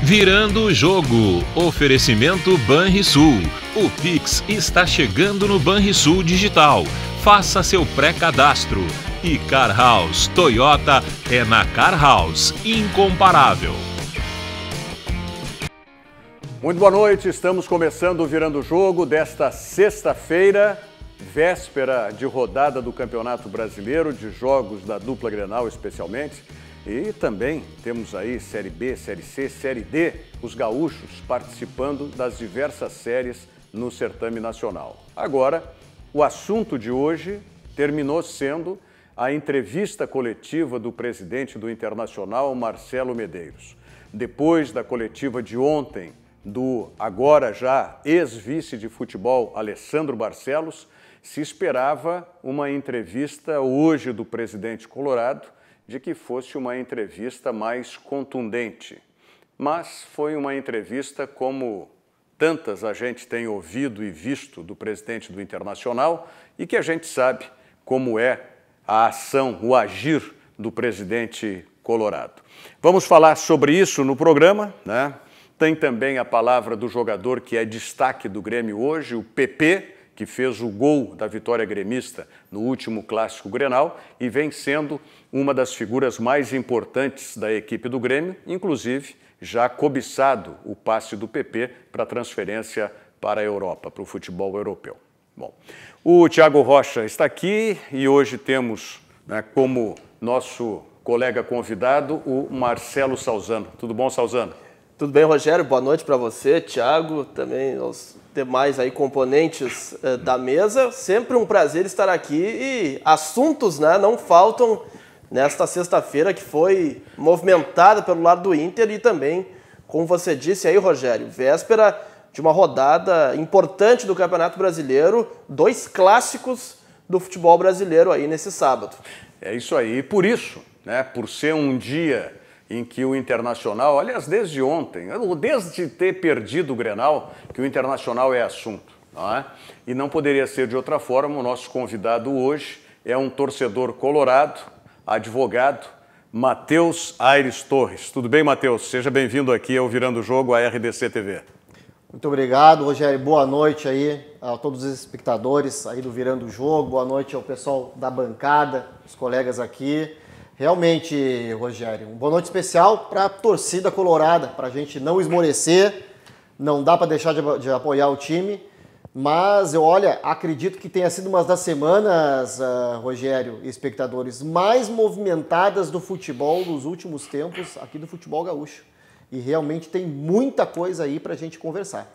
Virando o jogo. Oferecimento Banrisul. O Pix está chegando no Banrisul Digital. Faça seu pré-cadastro. E Car House Toyota é na Car House. Incomparável. Muito boa noite, estamos começando o Virando o Jogo desta sexta-feira, véspera de rodada do Campeonato Brasileiro, de jogos da dupla Grenal especialmente. E também temos aí Série B, Série C, Série D, os gaúchos participando das diversas séries no certame nacional. Agora, o assunto de hoje terminou sendo a entrevista coletiva do presidente do Internacional, Marcelo Medeiros. Depois da coletiva de ontem do agora já ex-vice de futebol, Alessandro Barcelos, se esperava uma entrevista hoje do presidente colorado, de que fosse uma entrevista mais contundente. Mas foi uma entrevista como tantas a gente tem ouvido e visto do presidente do Internacional e que a gente sabe como é a ação, o agir do presidente colorado. Vamos falar sobre isso no programa, né? Tem também a palavra do jogador que é destaque do Grêmio hoje, o PP, que fez o gol da vitória gremista no último Clássico Grenal e vem sendo uma das figuras mais importantes da equipe do Grêmio, inclusive já cobiçado o passe do PP para transferência para a Europa, para o futebol europeu. Bom, o Thiago Rocha está aqui e hoje temos, né, como nosso colega convidado o Marcelo Salzano. Tudo bom, Salzano? Tudo bem, Rogério? Boa noite para você, Thiago, também aos demais aí componentes da mesa. Sempre um prazer estar aqui e assuntos, né, não faltam nesta sexta-feira que foi movimentada pelo lado do Inter e também, como você disse aí, Rogério, véspera de uma rodada importante do Campeonato Brasileiro, 2 clássicos do futebol brasileiro aí nesse sábado. É isso aí, e por isso, né, por ser um dia em que o Internacional, aliás, desde ontem, desde ter perdido o Grenal, que o Internacional é assunto, não é? E não poderia ser de outra forma, o nosso convidado hoje é um torcedor colorado, advogado, Matheus Aires Torres. Tudo bem, Matheus? Seja bem-vindo aqui ao Virando o Jogo, à RDC TV. Muito obrigado, Rogério. Boa noite aí a todos os espectadores aí do Virando o Jogo, boa noite ao pessoal da bancada, os colegas aqui. Realmente, Rogério, uma boa noite especial para a torcida colorada, para a gente não esmorecer, não dá para deixar de apoiar o time, mas eu, acredito que tenha sido uma das semanas, Rogério e espectadores, mais movimentadas do futebol nos últimos tempos, aqui do futebol gaúcho. E realmente tem muita coisa aí para a gente conversar.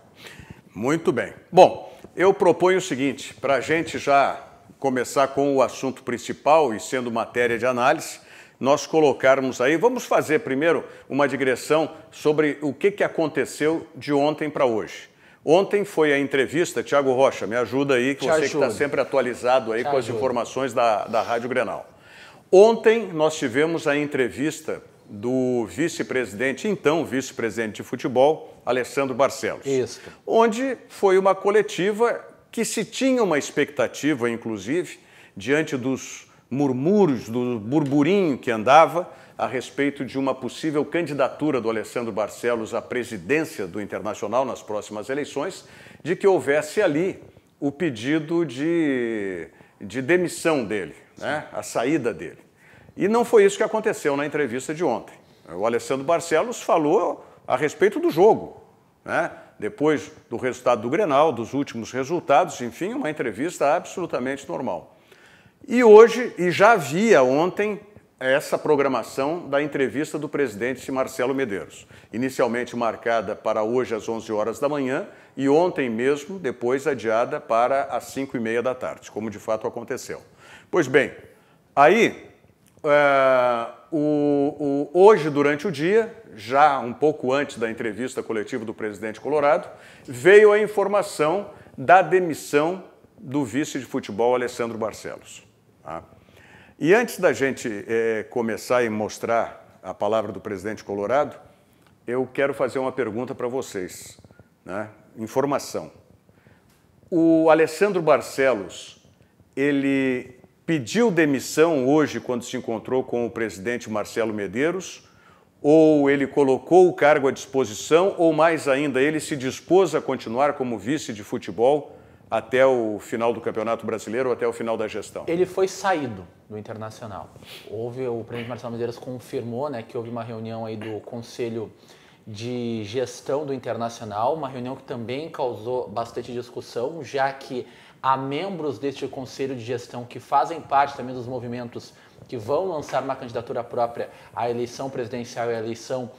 Muito bem. Bom, eu proponho o seguinte, para a gente já começar com o assunto principal e sendo matéria de análise, nós colocarmos aí, vamos fazer primeiro uma digressão sobre o que aconteceu de ontem para hoje. Ontem foi a entrevista, Thiago Rocha, me ajuda aí, que você que está sempre atualizado aí com as informações da Rádio Grenal. Ontem nós tivemos a entrevista do vice-presidente, então vice-presidente de futebol, Alessandro Barcelos. Isso. Onde foi uma coletiva que se tinha uma expectativa, inclusive, diante dos murmúrios, do burburinho que andava a respeito de uma possível candidatura do Alessandro Barcelos à presidência do Internacional nas próximas eleições, de que houvesse ali o pedido de demissão dele, né? A saída dele. E não foi isso que aconteceu na entrevista de ontem. O Alessandro Barcelos falou a respeito do jogo, né? Depois do resultado do Grenal, dos últimos resultados, enfim, uma entrevista absolutamente normal. E hoje, e já havia ontem, essa programação da entrevista do presidente Marcelo Medeiros, inicialmente marcada para hoje às 11 horas da manhã e ontem mesmo, depois adiada para as 5h30 da tarde, como de fato aconteceu. Pois bem, aí, hoje durante o dia, já um pouco antes da entrevista coletiva do presidente colorado, veio a informação da demissão do vice de futebol Alessandro Barcelos. Tá? E antes da gente começar e mostrar a palavra do presidente colorado, eu quero fazer uma pergunta para vocês, né? Informação. O Alessandro Barcelos, ele pediu demissão hoje quando se encontrou com o presidente Marcelo Medeiros ou ele colocou o cargo à disposição, ou mais ainda, ele se dispôs a continuar como vice de futebol até o final do Campeonato Brasileiro ou até o final da gestão? Ele foi saído do Internacional. O presidente Marcelo Medeiros confirmou, né, que houve uma reunião aí do Conselho de Gestão do Internacional, uma reunião que também causou bastante discussão, já que há membros deste Conselho de Gestão que fazem parte também dos movimentos que vão lançar uma candidatura própria à eleição presidencial e à eleição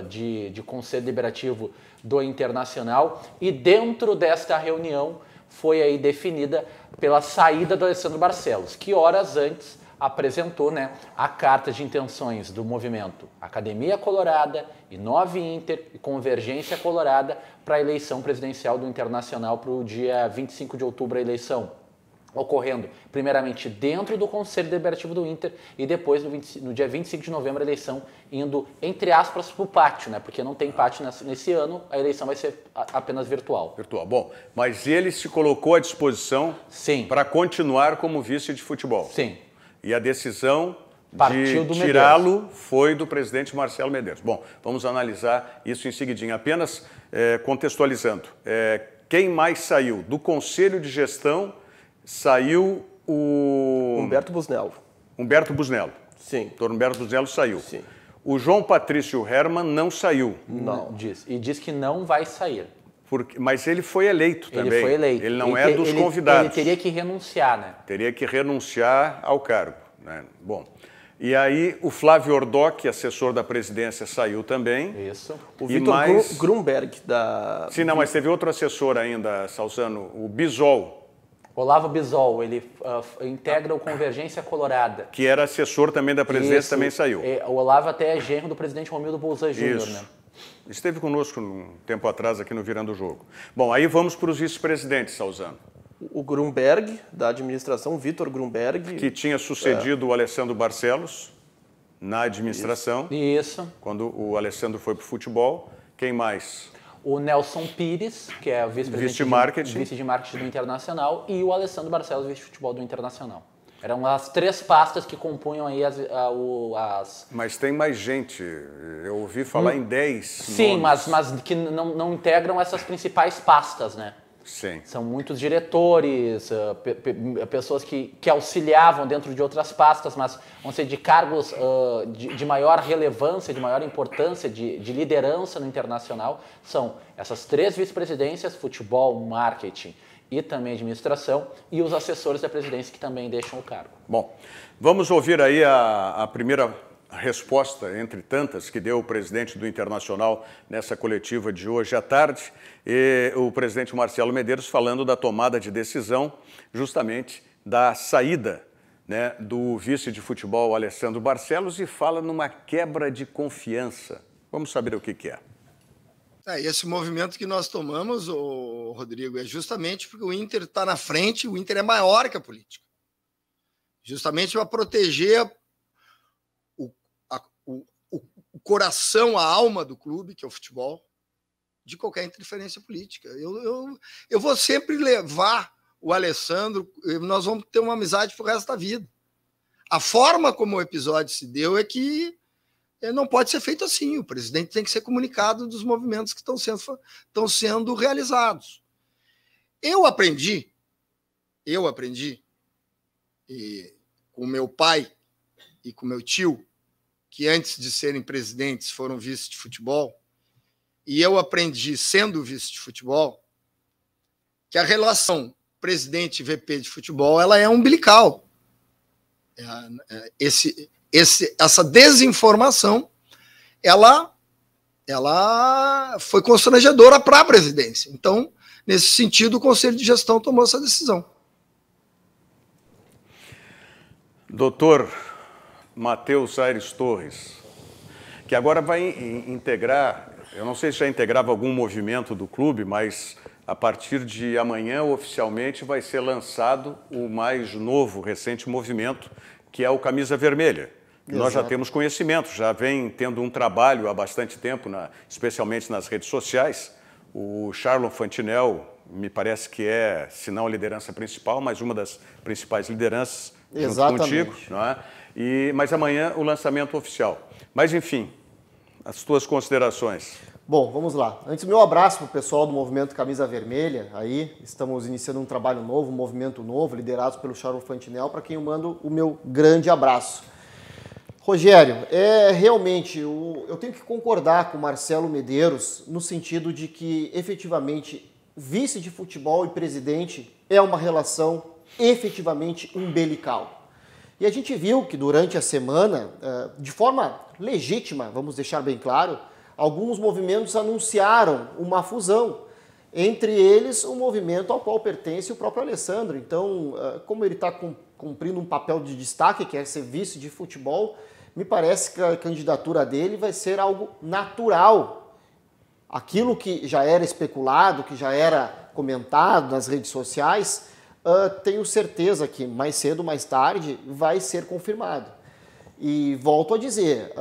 de Conselho Deliberativo do Internacional. E dentro desta reunião foi aí definida pela saída do Alessandro Barcelos, que horas antes apresentou, né, a carta de intenções do movimento Academia Colorada, Inove Inter e Convergência Colorada para a eleição presidencial do Internacional para o dia 25 de outubro, a eleição ocorrendo primeiramente dentro do Conselho Deliberativo do Inter e depois no dia 25 de novembro a eleição indo, entre aspas, para o pátio, né? Porque não tem pátio nesse ano, a eleição vai ser apenas virtual. Virtual. Bom, mas ele se colocou à disposição para continuar como vice de futebol. Sim. E a decisão Partiu de tirá-lo foi do presidente Marcelo Medeiros. Bom, vamos analisar isso em seguidinho. Apenas contextualizando, quem mais saiu? Do Conselho de Gestão saiu o... Humberto Busnello. Humberto Busnello. Sim. Doutor Humberto Busnello saiu. Sim. O João Patrício Hermann não saiu. Não. E diz que não vai sair. Mas ele foi eleito também. Ele foi eleito. Ele não é dos convidados. Ele teria que renunciar, né? Teria que renunciar ao cargo, né? Bom, e aí o Flávio Ordoc, assessor da presidência, saiu também. Isso. O Vitor Grunberg da... Sim, não, mas teve outro assessor ainda, Salzano, o Bisol. Olavo Bisol, ele integra o Convergência Colorada. Que era assessor também da presidência, também saiu. O Olavo até é genro do presidente Romildo Bolzan Júnior, né? Esteve conosco um tempo atrás aqui no Virando o Jogo. Bom, aí vamos para os vice-presidentes, Salzano. O Grunberg, da administração, Vitor Grunberg. Que tinha sucedido o Alessandro Barcelos na administração. Isso. Quando o Alessandro foi para o futebol. Quem mais? O Nelson Pires, que é o vice-presidente vice de marketing do Internacional, e o Alessandro Barcelos, vice de futebol do Internacional. Eram as três pastas que compunham aí as... Mas tem mais gente. Eu ouvi falar em 10 Sim, nomes. mas que não integram essas principais pastas, né? Sim. São muitos diretores, pessoas que auxiliavam dentro de outras pastas, mas vão ser de cargos de maior relevância, de maior importância, de liderança no Internacional. São essas três vice-presidências, futebol, marketing e também administração, e os assessores da presidência que também deixam o cargo. Bom, vamos ouvir aí a primeira resposta, entre tantas, que deu o presidente do Internacional nessa coletiva de hoje à tarde, e o presidente Marcelo Medeiros falando da tomada de decisão, justamente da saída, né, do vice de futebol Alessandro Barcelos, e fala numa quebra de confiança. Vamos saber o que é. Esse movimento que nós tomamos, Rodrigo, é justamente porque o Inter está na frente, o Inter é maior que a política. Justamente para proteger o coração, a alma do clube, que é o futebol, de qualquer interferência política. Eu vou sempre levar o Alessandro, nós vamos ter uma amizade pro resto da vida. A forma como o episódio se deu é que não pode ser feito assim. O presidente tem que ser comunicado dos movimentos que estão sendo realizados. Eu aprendi com meu pai e com meu tio, que antes de serem presidentes foram vice de futebol, e eu aprendi, sendo vice de futebol, que a relação presidente e VP de futebol ela é umbilical. Essa desinformação ela foi constrangedora para a presidência. Então, nesse sentido, o Conselho de Gestão tomou essa decisão. Doutor Matheus Aires Torres, que agora vai integrar, eu não sei se já integrava algum movimento do clube, mas a partir de amanhã, oficialmente, vai ser lançado o mais novo, recente movimento, que é o Camisa Vermelha. Nós já temos conhecimento, já vem tendo um trabalho há bastante tempo, especialmente nas redes sociais. O Charlon Fantinel, me parece que é, se não a liderança principal, mas uma das principais lideranças, junto contigo, não é? Mas amanhã o lançamento oficial. Mas, enfim, as tuas considerações. Bom, vamos lá. Antes, meu abraço para o pessoal do Movimento Camisa Vermelha. Aí, estamos iniciando um trabalho novo, um movimento novo, liderado pelo Charles Fantinel, para quem eu mando o meu grande abraço. Rogério, realmente, eu tenho que concordar com o Marcelo Medeiros no sentido de que, efetivamente, vice de futebol e presidente é uma relação efetivamente umbilical. E a gente viu que durante a semana, de forma legítima, vamos deixar bem claro, alguns movimentos anunciaram uma fusão, entre eles o movimento ao qual pertence o próprio Alessandro. Então, como ele está cumprindo um papel de destaque, que é ser vice de futebol, me parece que a candidatura dele vai ser algo natural. Aquilo que já era especulado, que já era comentado nas redes sociais, tenho certeza que mais cedo ou mais tarde vai ser confirmado. E volto a dizer,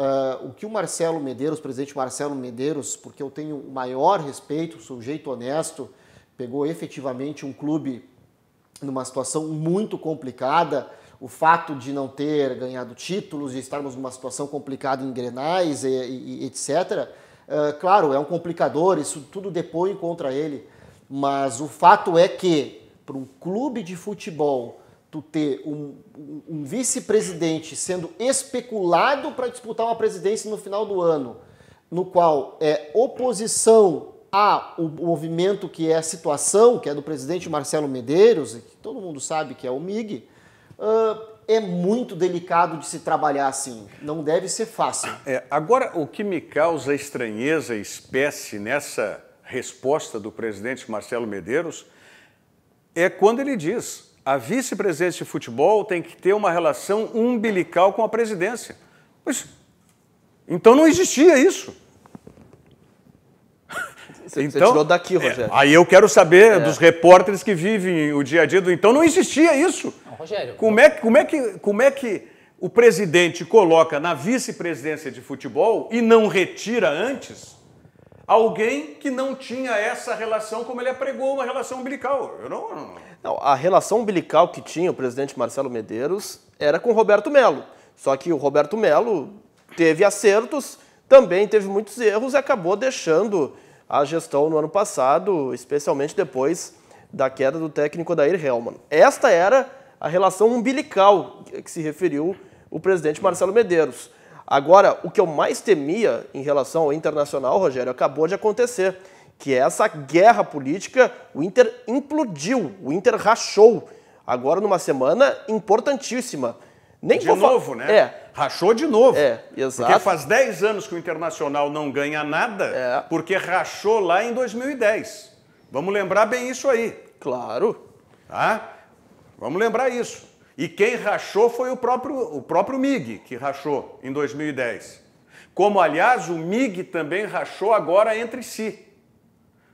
o que o Marcelo Medeiros, o presidente Marcelo Medeiros, porque eu tenho o maior respeito, sujeito honesto, pegou efetivamente um clube numa situação muito complicada, o fato de não ter ganhado títulos, de estarmos numa situação complicada em Grenais e etc., claro, é um complicador, isso tudo depõe contra ele, mas o fato é que, para um clube de futebol, tu ter um vice-presidente sendo especulado para disputar uma presidência no final do ano, no qual é oposição ao movimento que é a situação, que é do presidente Marcelo Medeiros, que todo mundo sabe que é o MIG, é muito delicado de se trabalhar assim. Não deve ser fácil. Agora, o que me causa estranheza e espécie nessa resposta do presidente Marcelo Medeiros é quando ele diz: a vice-presidência de futebol tem que ter uma relação umbilical com a presidência. Pois, então não existia isso. Você tirou daqui, Rogério. Aí eu quero saber dos repórteres que vivem o dia a dia do... Então não existia isso. Não, Rogério... Como é que o presidente coloca na vice-presidência de futebol e não retira antes alguém que não tinha essa relação, como ele apregou, uma relação umbilical? Não, a relação umbilical que tinha o presidente Marcelo Medeiros era com o Roberto Melo. Só que o Roberto Melo teve acertos, também teve muitos erros e acabou deixando a gestão no ano passado, especialmente depois da queda do técnico Odair Hellmann. Esta era a relação umbilical que se referiu o presidente Marcelo Medeiros. Agora, o que eu mais temia em relação ao Internacional, Rogério, acabou de acontecer, que é essa guerra política. O Inter implodiu, o Inter rachou, agora numa semana importantíssima. De novo, né? Rachou de novo. Exato. Porque faz 10 anos que o Internacional não ganha nada, porque rachou lá em 2010. Vamos lembrar bem isso aí. Claro. Tá? Vamos lembrar isso. E quem rachou foi o próprio MIG, que rachou em 2010. Como, aliás, o MIG também rachou agora entre si.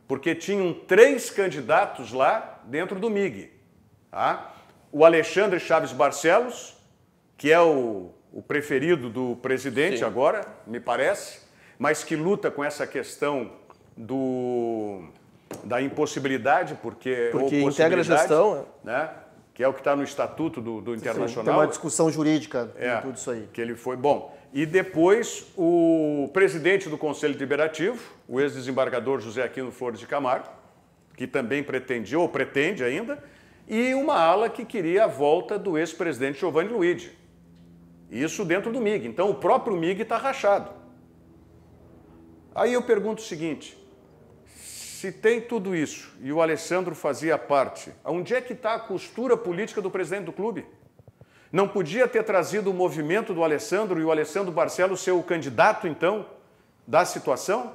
Porque tinham 3 candidatos lá dentro do MIG. Tá? O Alexandre Chaves Barcelos, que é o preferido do presidente agora, me parece, mas que luta com essa questão da impossibilidade, porque integra a gestão, né? Que é o que está no Estatuto do Internacional. Tem uma discussão jurídica em tudo isso aí. Que ele foi bom. E depois o presidente do Conselho Deliberativo, o ex-desembargador José Aquino Flores de Camargo, que também pretendia, ou pretende ainda, e uma ala que queria a volta do ex-presidente Giovanni Luigi. Isso dentro do MIG. Então o próprio MIG está rachado. Aí eu pergunto o seguinte: se tem tudo isso e o Alessandro fazia parte, onde é que está a costura política do presidente do clube? Não podia ter trazido o movimento do Alessandro e o Alessandro Barcelos ser o candidato, então, da situação?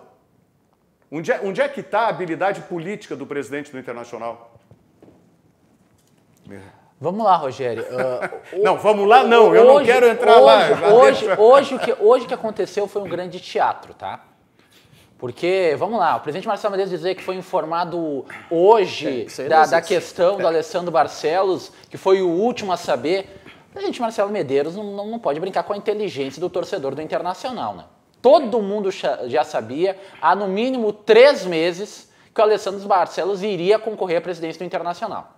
Onde é que está a habilidade política do presidente do Internacional? Vamos lá, Rogério. Não, vamos lá não, eu não quero entrar lá. Hoje o que aconteceu foi um grande teatro, tá? Porque, vamos lá, o presidente Marcelo Medeiros dizer que foi informado hoje da questão do Alessandro Barcelos, que foi o último a saber. O presidente Marcelo Medeiros não pode brincar com a inteligência do torcedor do Internacional, né? Todo mundo já sabia, há no mínimo 3 meses, que o Alessandro Barcelos iria concorrer à presidência do Internacional.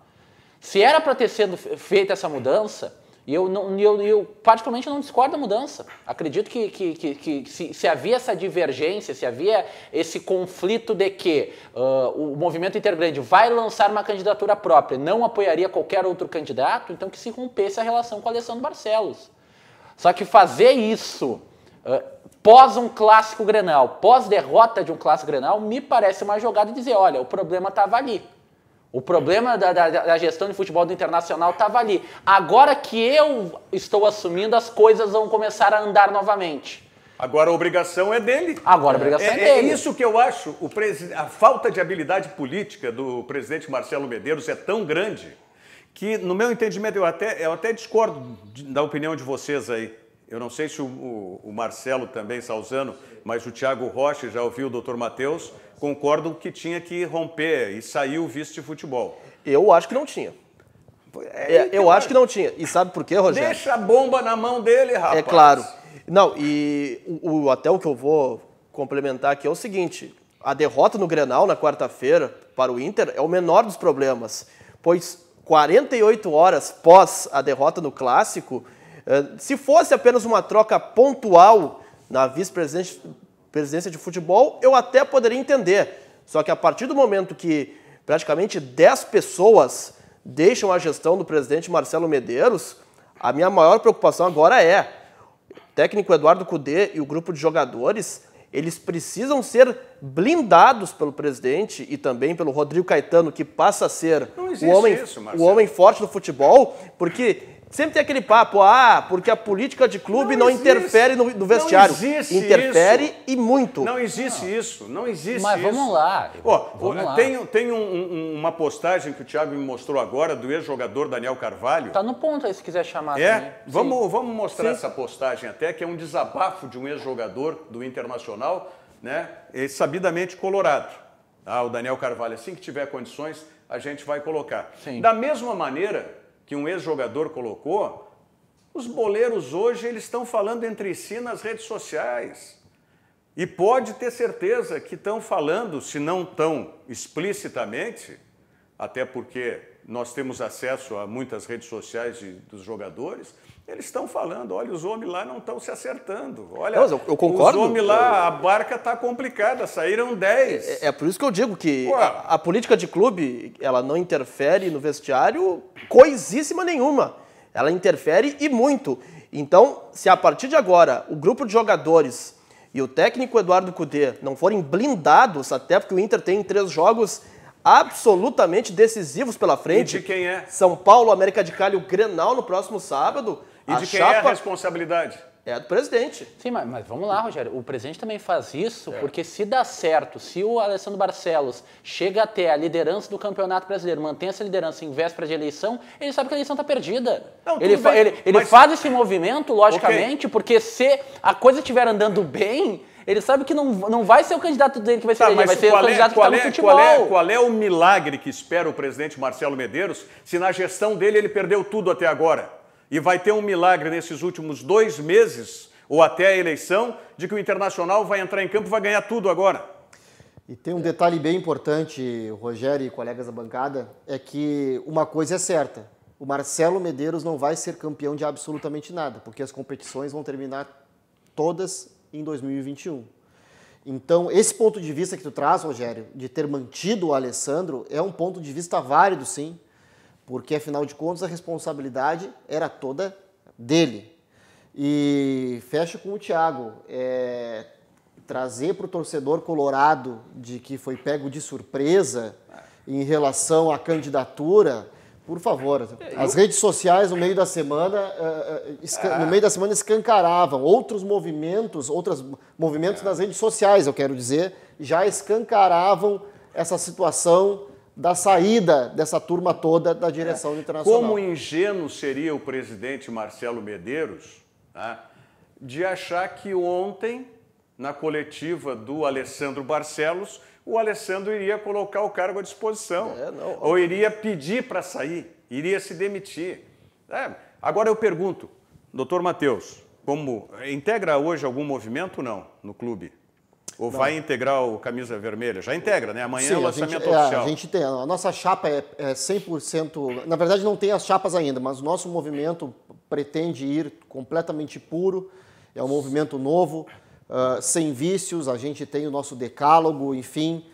Se era para ter sido feita essa mudança, E eu particularmente não discordo da mudança. Acredito que se havia essa divergência, se havia esse conflito de que o movimento Intergrande vai lançar uma candidatura própria, não apoiaria qualquer outro candidato, então que se rompesse a relação com o Alessandro Barcelos. Só que fazer isso pós um clássico Grenal, pós derrota de um clássico Grenal, me parece uma jogada de dizer, olha, o problema estava ali. O problema da gestão de futebol do Internacional estava ali. Agora que eu estou assumindo, as coisas vão começar a andar novamente. Agora a obrigação é dele. Agora a obrigação é dele. É isso que eu acho. A falta de habilidade política do presidente Marcelo Medeiros é tão grande que, no meu entendimento, eu até discordo da opinião de vocês aí. Eu não sei se o Marcelo também, Salzano, mas o Thiago Rocha, já ouviu o doutor Matheus, concordam que tinha que romper e sair o vice de futebol. Eu acho que não tinha. Eu acho que não tinha. E sabe por quê, Rogério? Deixa a bomba na mão dele, rapaz. É claro. Não, e até o que eu vou complementar aqui é o seguinte. A derrota no Grenal na quarta-feira para o Inter é o menor dos problemas, pois 48 horas pós a derrota no Clássico, se fosse apenas uma troca pontual na vice-presidência de futebol, eu até poderia entender. Só que a partir do momento que praticamente 10 pessoas deixam a gestão do presidente Marcelo Medeiros, a minha maior preocupação agora é o técnico Eduardo Cudê e o grupo de jogadores, eles precisam ser blindados pelo presidente e também pelo Rodrigo Caetano, que passa a ser o homem forte do futebol, porque sempre tem aquele papo, porque a política de clube não interfere no vestiário. Não existe interfere isso. E muito. Não existe isso, não existe Mas isso. Vamos lá. Tem uma postagem que o Thiago me mostrou agora do ex-jogador Daniel Carvalho. Tá no ponto aí, se quiser chamar. Também. Vamos mostrar essa postagem até, que é um desabafo de um ex-jogador do Internacional, né? Sabidamente colorado. O Daniel Carvalho, assim que tiver condições, a gente vai colocar. Sim. Da mesma maneira que um ex-jogador colocou, os boleiros hoje eles estão falando entre si nas redes sociais. E pode ter certeza que estão falando, se não tão explicitamente, até porque nós temos acesso a muitas redes sociais dos jogadores, eles estão falando, olha, os homens lá não estão se acertando. Olha, eu concordo. Os homens lá, a barca está complicada, saíram 10. É por isso que eu digo que a política de clube, ela não interfere no vestiário coisíssima nenhuma. Ela interfere e muito. Então, se a partir de agora o grupo de jogadores e o técnico Eduardo Cudê não forem blindados, até porque o Inter tem 3 jogos absolutamente decisivos pela frente. E de quem é? São Paulo, América de Cali, o Grenal no próximo sábado. E de quem é a responsabilidade? É do presidente. Sim, mas vamos lá, Rogério. O presidente também faz isso porque se dá certo, se o Alessandro Barcelos chega até a liderança do Campeonato Brasileiro, mantém essa liderança em véspera de eleição, ele sabe que a eleição está perdida. Não, ele faz esse movimento, logicamente, porque se a coisa estiver andando bem, ele sabe que não vai ser o candidato dele que vai ser eleito, vai ser o candidato que está no futebol. Qual é o milagre que espera o presidente Marcelo Medeiros se na gestão dele ele perdeu tudo até agora? E vai ter um milagre nesses últimos 2 meses, ou até a eleição, de que o Internacional vai entrar em campo e vai ganhar tudo agora. E tem um detalhe bem importante, Rogério e colegas da bancada, é que uma coisa é certa, o Marcelo Medeiros não vai ser campeão de absolutamente nada, porque as competições vão terminar todas em 2021. Então, esse ponto de vista que tu traz, Rogério, de ter mantido o Alessandro, é um ponto de vista válido, sim, porque, afinal de contas, a responsabilidade era toda dele. E fecho com o Thiago, trazer para o torcedor colorado de que foi pego de surpresa em relação à candidatura, por favor, as redes sociais no meio da semana escancaravam outros movimentos nas redes sociais, eu quero dizer, já escancaravam essa situação da saída dessa turma toda da direção do Internacional. Como ingênuo seria o presidente Marcelo Medeiros, de achar que ontem, na coletiva do Alessandro Barcelos, o Alessandro iria colocar o cargo à disposição, ou iria pedir para sair, iria se demitir. Agora eu pergunto, doutor Matheus, como integra hoje algum movimento ou não no clube? Ou vai integrar o camisa vermelha? Já integra, né? Amanhã Sim, é o lançamento oficial. A gente tem. A nossa chapa é 100%... Na verdade, não tem as chapas ainda, mas o nosso movimento pretende ir completamente puro. É um movimento novo, sem vícios. A gente tem o nosso decálogo, enfim.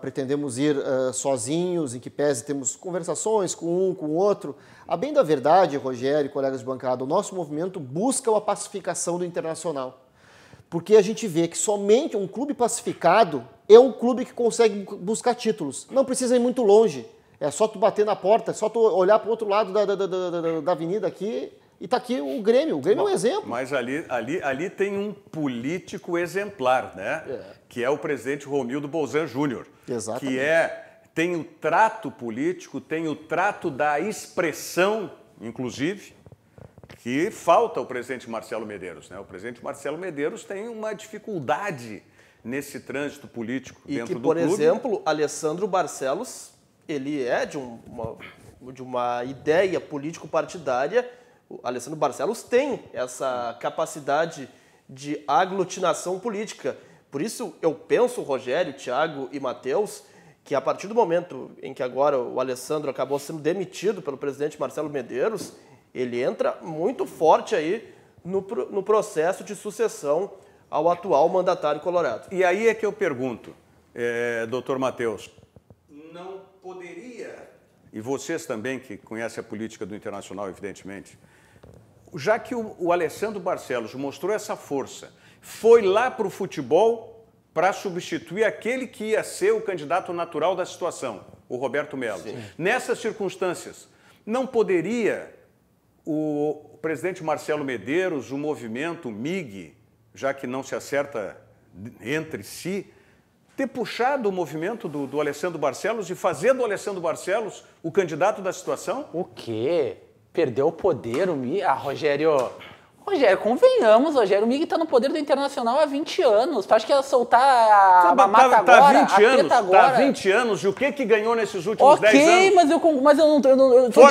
Pretendemos ir sozinhos, em que pese temos conversações com um, com o outro. A bem da verdade, Rogério e colegas de bancada, o nosso movimento busca a pacificação do Internacional. Porque a gente vê que somente um clube pacificado é um clube que consegue buscar títulos. Não precisa ir muito longe. É só tu bater na porta, é só tu olhar para o outro lado da avenida aqui e tá aqui o Grêmio. O Grêmio é um exemplo. Mas ali tem um político exemplar, né? Que é o presidente Romildo Bolzan Júnior. Exatamente. Que tem o trato político, tem o trato da expressão, inclusive, que falta o presidente Marcelo Medeiros, né? O presidente Marcelo Medeiros tem uma dificuldade nesse trânsito político dentro do clube. E que, por exemplo, Alessandro Barcelos, ele é de uma ideia político-partidária. O Alessandro Barcelos tem essa capacidade de aglutinação política. Por isso, eu penso, Rogério, Thiago e Matheus, que a partir do momento em que agora o Alessandro acabou sendo demitido pelo presidente Marcelo Medeiros, ele entra muito forte aí no processo de sucessão ao atual mandatário colorado. E aí é que eu pergunto, doutor Matheus, não poderia, e vocês também que conhecem a política do Internacional, evidentemente, já que o Alessandro Barcelos mostrou essa força, foi lá para o futebol para substituir aquele que ia ser o candidato natural da situação, o Roberto Melo. Sim. Nessas circunstâncias, não poderia o presidente Marcelo Medeiros, o movimento MIG, já que não se acerta entre si, ter puxado o movimento do Alessandro Barcelos e fazer do Alessandro Barcelos o candidato da situação? O quê? Perdeu o poder, o MIG? Ah, Rogério, convenhamos, Rogério, o MIG está no poder do Internacional há 20 anos. Tu acha que ia soltar a mamata agora? Tá 20 anos, e o que ganhou nesses últimos 10 anos? Ok, mas eu tô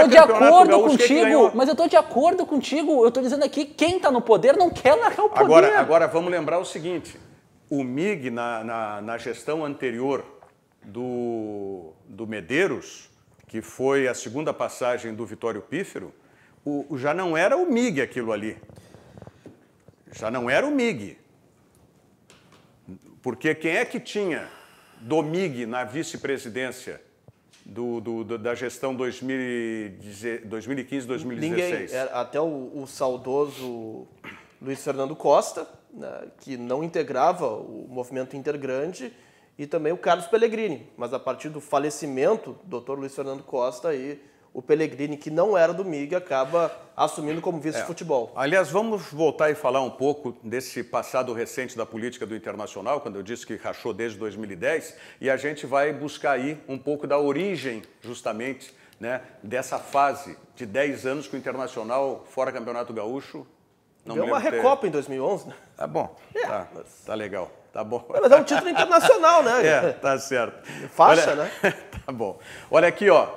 de acordo contigo. Mas eu tô de acordo contigo. Eu tô dizendo aqui, quem está no poder não quer largar o poder. Agora vamos lembrar o seguinte, o MIG, na gestão anterior do Medeiros, que foi a segunda passagem do Vitório Pífero, já não era o MIG aquilo ali. Já não era o MIG. Porque quem é que tinha do MIG na vice-presidência da gestão 2015-2016? Ninguém. Até o saudoso Luiz Fernando Costa, né, que não integrava o movimento Intergrande, e também o Carlos Pellegrini. Mas a partir do falecimento do Dr. Luiz Fernando Costa, aí, o Pellegrini, que não era do MIG, acaba assumindo como vice de futebol. Aliás, vamos voltar e falar um pouco desse passado recente da política do Internacional, quando eu disse que rachou desde 2010, e a gente vai buscar aí um pouco da origem, justamente, né, dessa fase de 10 anos que o Internacional, fora Campeonato Gaúcho, não deu uma Recopa em 2011, né? Tá bom, tá legal. Tá bom. Mas é um título internacional, né? Tá certo. Faixa, né? Tá bom. Olha aqui, ó.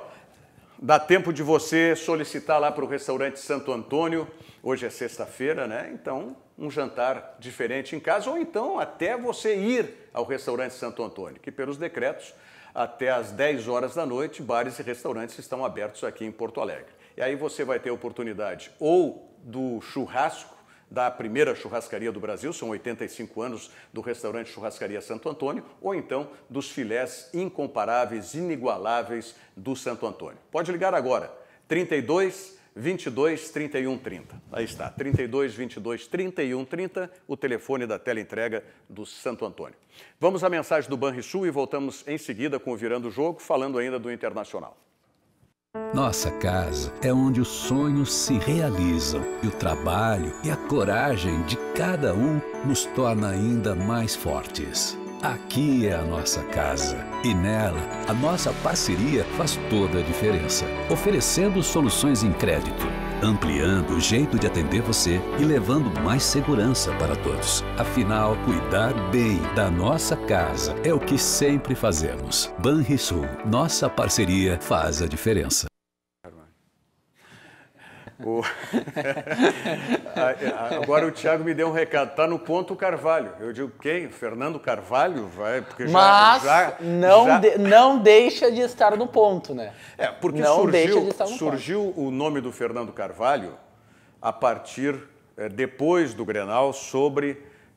Dá tempo de você solicitar lá para o restaurante Santo Antônio. Hoje é sexta-feira, né? Então, um jantar diferente em casa, ou então até você ir ao restaurante Santo Antônio, que pelos decretos, até às 10 horas da noite, bares e restaurantes estão abertos aqui em Porto Alegre. E aí você vai ter a oportunidade ou do churrasco, da primeira churrascaria do Brasil, são 85 anos do restaurante Churrascaria Santo Antônio, ou então dos filés incomparáveis, inigualáveis do Santo Antônio. Pode ligar agora, 32 22 31 30. Aí está, 32 22 31 30, o telefone da teleentrega do Santo Antônio. Vamos à mensagem do Banrisul e voltamos em seguida com o Virando o Jogo, falando ainda do Internacional. Nossa casa é onde os sonhos se realizam e o trabalho e a coragem de cada um nos torna ainda mais fortes. Aqui é a nossa casa e nela a nossa parceria faz toda a diferença. Oferecendo soluções em crédito, ampliando o jeito de atender você e levando mais segurança para todos. Afinal, cuidar bem da nossa casa é o que sempre fazemos. Banrisul, nossa parceria faz a diferença. Agora o Thiago me deu um recado, tá no ponto o Carvalho. Eu digo, quem? Fernando Carvalho? Vai, porque mas não deixa de estar no ponto, né? Porque não deixa de estar no surgiu ponto. o nome do Fernando Carvalho a partir, depois do Grenal,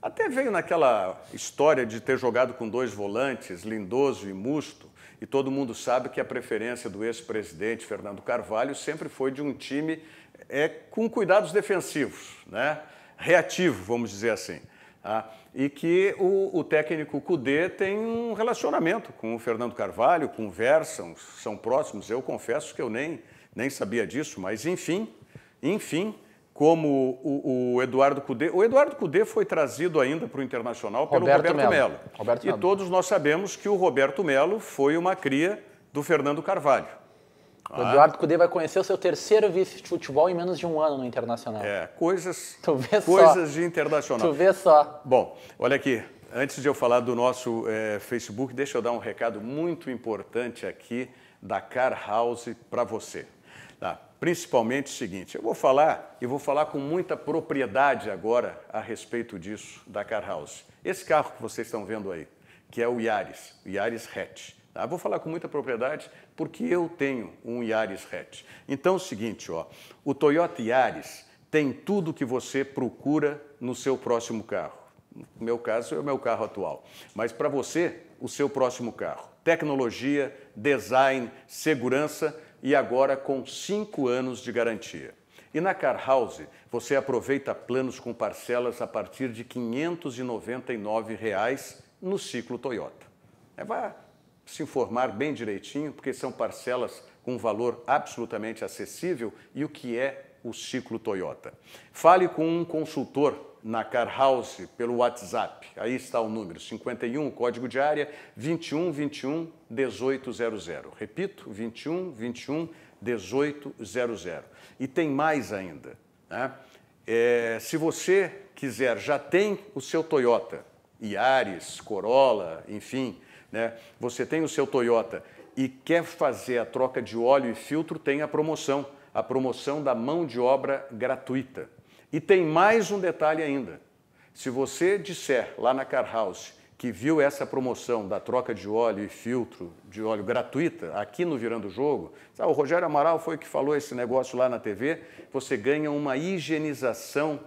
até veio naquela história de ter jogado com 2 volantes, Lindoso e Musto, e todo mundo sabe que a preferência do ex-presidente Fernando Carvalho sempre foi de um time com cuidados defensivos, né? Reativo, vamos dizer assim. Tá? E que o técnico Kudê tem um relacionamento com o Fernando Carvalho, conversam, são próximos. Eu confesso que eu nem sabia disso, mas enfim, como o Eduardo Kudê... O Eduardo Kudê foi trazido ainda para o Internacional pelo Roberto Melo. E todos nós sabemos que o Roberto Melo foi uma cria do Fernando Carvalho. O Eduardo Kudê vai conhecer o seu 3º vice de futebol em menos de um ano no Internacional. Coisas de Internacional. Tu vê só. Bom, olha aqui, antes de eu falar do nosso Facebook, deixa eu dar um recado muito importante aqui da Car House para você. Tá? Principalmente o seguinte, eu vou falar com muita propriedade agora a respeito disso, da Car House. Esse carro que vocês estão vendo aí, que é o Yaris Hatch. Tá? Vou falar com muita propriedade porque eu tenho um Yaris Hatch. Então é o seguinte, o Toyota Yaris tem tudo que você procura no seu próximo carro. No meu caso, é o meu carro atual. Mas para você, o seu próximo carro. Tecnologia, design, segurança e agora com 5 anos de garantia. E na Car House, você aproveita planos com parcelas a partir de R$ 599 no ciclo Toyota. Vai se informar bem direitinho, porque são parcelas com um valor absolutamente acessível e o que é o ciclo Toyota. Fale com um consultor na Car House pelo WhatsApp. Aí está o número 51, código de área 21 21 1800. Repito, 21 21 1800. E tem mais ainda. Né? Se você quiser, já tem o seu Toyota, Yaris, Corolla, enfim, né? Você tem o seu Toyota e quer fazer a troca de óleo e filtro, tem a promoção da mão de obra gratuita. E tem mais um detalhe ainda. Se você disser lá na Car House que viu essa promoção da troca de óleo e filtro de óleo gratuita aqui no Virando o Jogo, o Rogério Amaral foi que falou esse negócio lá na TV, você ganha uma higienização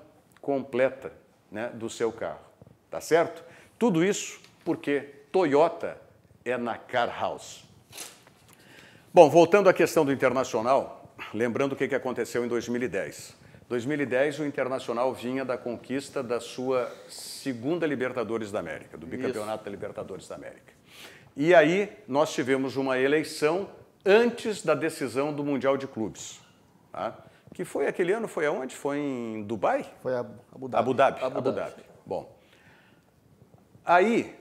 completa, né, do seu carro. Tá certo? Tudo isso porque Toyota é na Car House. Bom, voltando à questão do Internacional, lembrando o que aconteceu em 2010. Em 2010, o Internacional vinha da conquista da sua 2ª Libertadores da América, do bicampeonato da Libertadores da América. E aí nós tivemos uma eleição antes da decisão do Mundial de Clubes. Tá? Que foi aquele ano, foi aonde? Foi em Dubai? Foi Abu Dhabi. Abu Dhabi. Bom, aí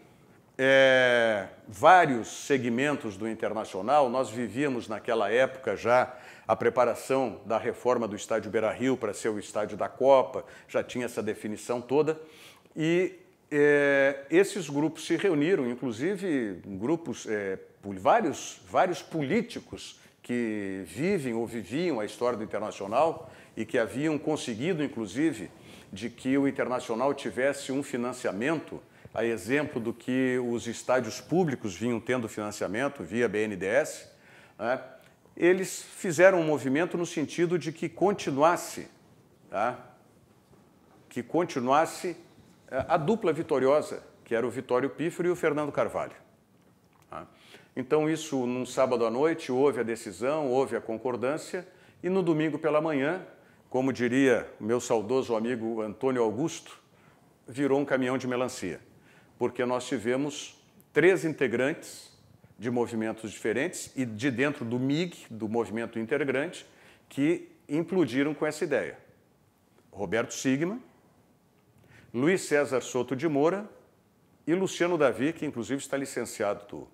vários segmentos do Internacional, nós vivíamos naquela época já a preparação da reforma do estádio Beira-Rio para ser o estádio da Copa, já tinha essa definição toda, e esses grupos se reuniram, inclusive grupos, vários políticos que vivem ou viviam a história do Internacional e que haviam conseguido, inclusive, de que o Internacional tivesse um financiamento, a exemplo do que os estádios públicos vinham tendo financiamento via BNDES, né? Eles fizeram um movimento no sentido de que continuasse, tá? Que continuasse a dupla vitoriosa, que era o Vitório Pífero e o Fernando Carvalho. Tá? Então, isso, num sábado à noite, houve a decisão, houve a concordância, e no domingo pela manhã, como diria meu saudoso amigo Antônio Augusto, virou um caminhão de melancia, porque nós tivemos 3 integrantes de movimentos diferentes e de dentro do MIG, do Movimento Integrante, que implodiram com essa ideia. Roberto Sigma, Luiz César Soto de Moura e Luciano Davi, que inclusive está licenciado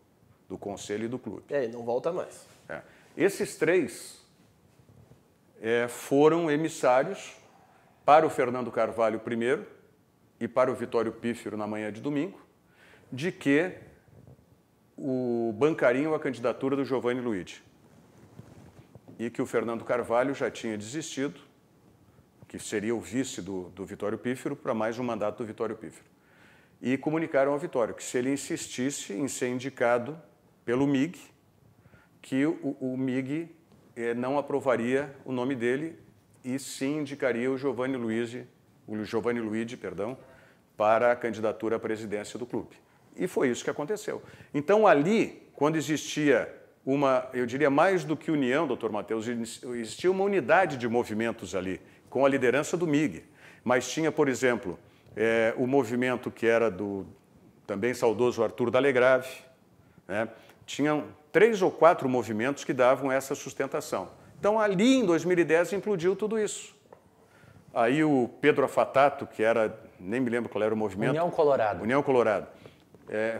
do Conselho e do clube. E não volta mais. Esses 3 foram emissários para o Fernando Carvalho primeiro e para o Vitório Pífero na manhã de domingo, de que bancariam a candidatura do Giovanni Luigi e que o Fernando Carvalho já tinha desistido que seria o vice do Vitório Pífero, para mais um mandato do Vitório Pífero. E comunicaram ao Vitório que se ele insistisse em ser indicado pelo MIG, que o MIG não aprovaria o nome dele e sim indicaria o Giovanni Luigi, para a candidatura à presidência do clube. E foi isso que aconteceu. Então, ali, quando existia eu diria mais do que união, doutor Matheus, existia uma unidade de movimentos ali, com a liderança do MIG. Mas tinha, por exemplo, o movimento que era do também saudoso Arthur Dalegrave, né? Tinham 3 ou 4 movimentos que davam essa sustentação. Então, ali em 2010, implodiu tudo isso. Aí o Pedro Afatato, que era, nem me lembro qual era o movimento. União Colorado. União Colorado.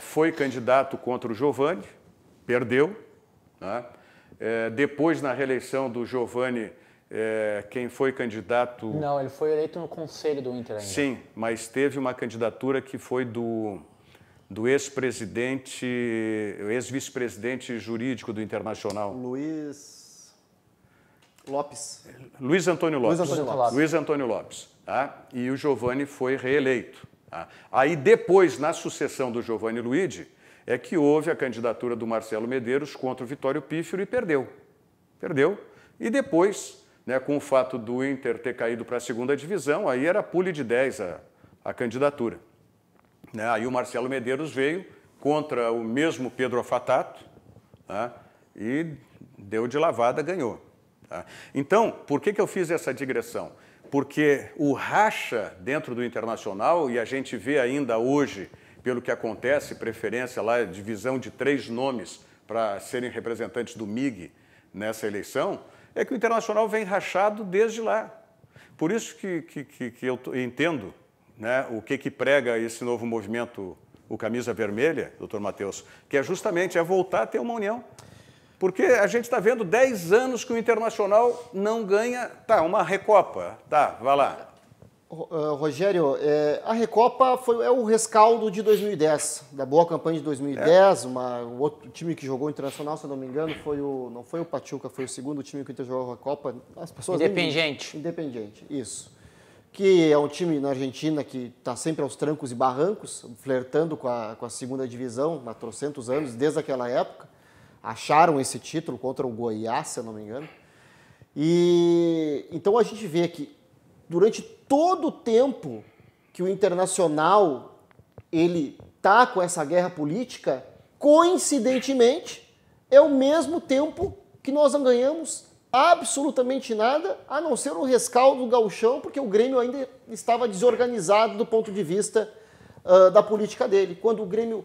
Foi candidato contra o Giovanni, perdeu. Né? Depois, na reeleição do Giovanni, quem foi candidato... Não, ele foi eleito no conselho do Inter ainda. Sim, mas teve uma candidatura que foi do ex-presidente, ex-vice-presidente jurídico do Internacional. Luiz Antônio Lopes. Tá? E o Giovanni foi reeleito. Tá? Aí depois, na sucessão do Giovanni Luigi, é que houve a candidatura do Marcelo Medeiros contra o Vitório Pífero e perdeu. Perdeu. E depois, né, com o fato do Inter ter caído para a 2ª divisão, aí era pule de 10 a candidatura. Né? Aí o Marcelo Medeiros veio contra o mesmo Pedro Afatato, tá? E deu de lavada, ganhou. Tá? Então, por que eu fiz essa digressão? Porque o racha dentro do Internacional, e a gente vê ainda hoje, pelo que acontece, preferência lá, divisão de 3 nomes para serem representantes do MIG nessa eleição, é que o Internacional vem rachado desde lá. Por isso que eu entendo, né, o que prega esse novo movimento, o Camisa Vermelha, doutor Matheus, que é justamente voltar a ter uma união. Porque a gente está vendo 10 anos que o Internacional não ganha, uma Recopa, vai lá. Rogério, a Recopa é o rescaldo de 2010, da boa campanha de 2010, o outro time que jogou o Internacional, se eu não me engano, não foi o Pachuca, foi o segundo time que o Inter jogou a Recopa. As pessoas Independiente, isso. Que é um time na Argentina que está sempre aos trancos e barrancos, flertando com a 2ª divisão, há trocentos anos, desde aquela época. Acharam esse título contra o Goiás, se eu não me engano. E então a gente vê que durante todo o tempo que o Internacional ele tá com essa guerra política, coincidentemente, é o mesmo tempo que nós não ganhamos absolutamente nada, a não ser o rescaldo do gauchão, porque o Grêmio ainda estava desorganizado do ponto de vista da política dele. Quando o Grêmio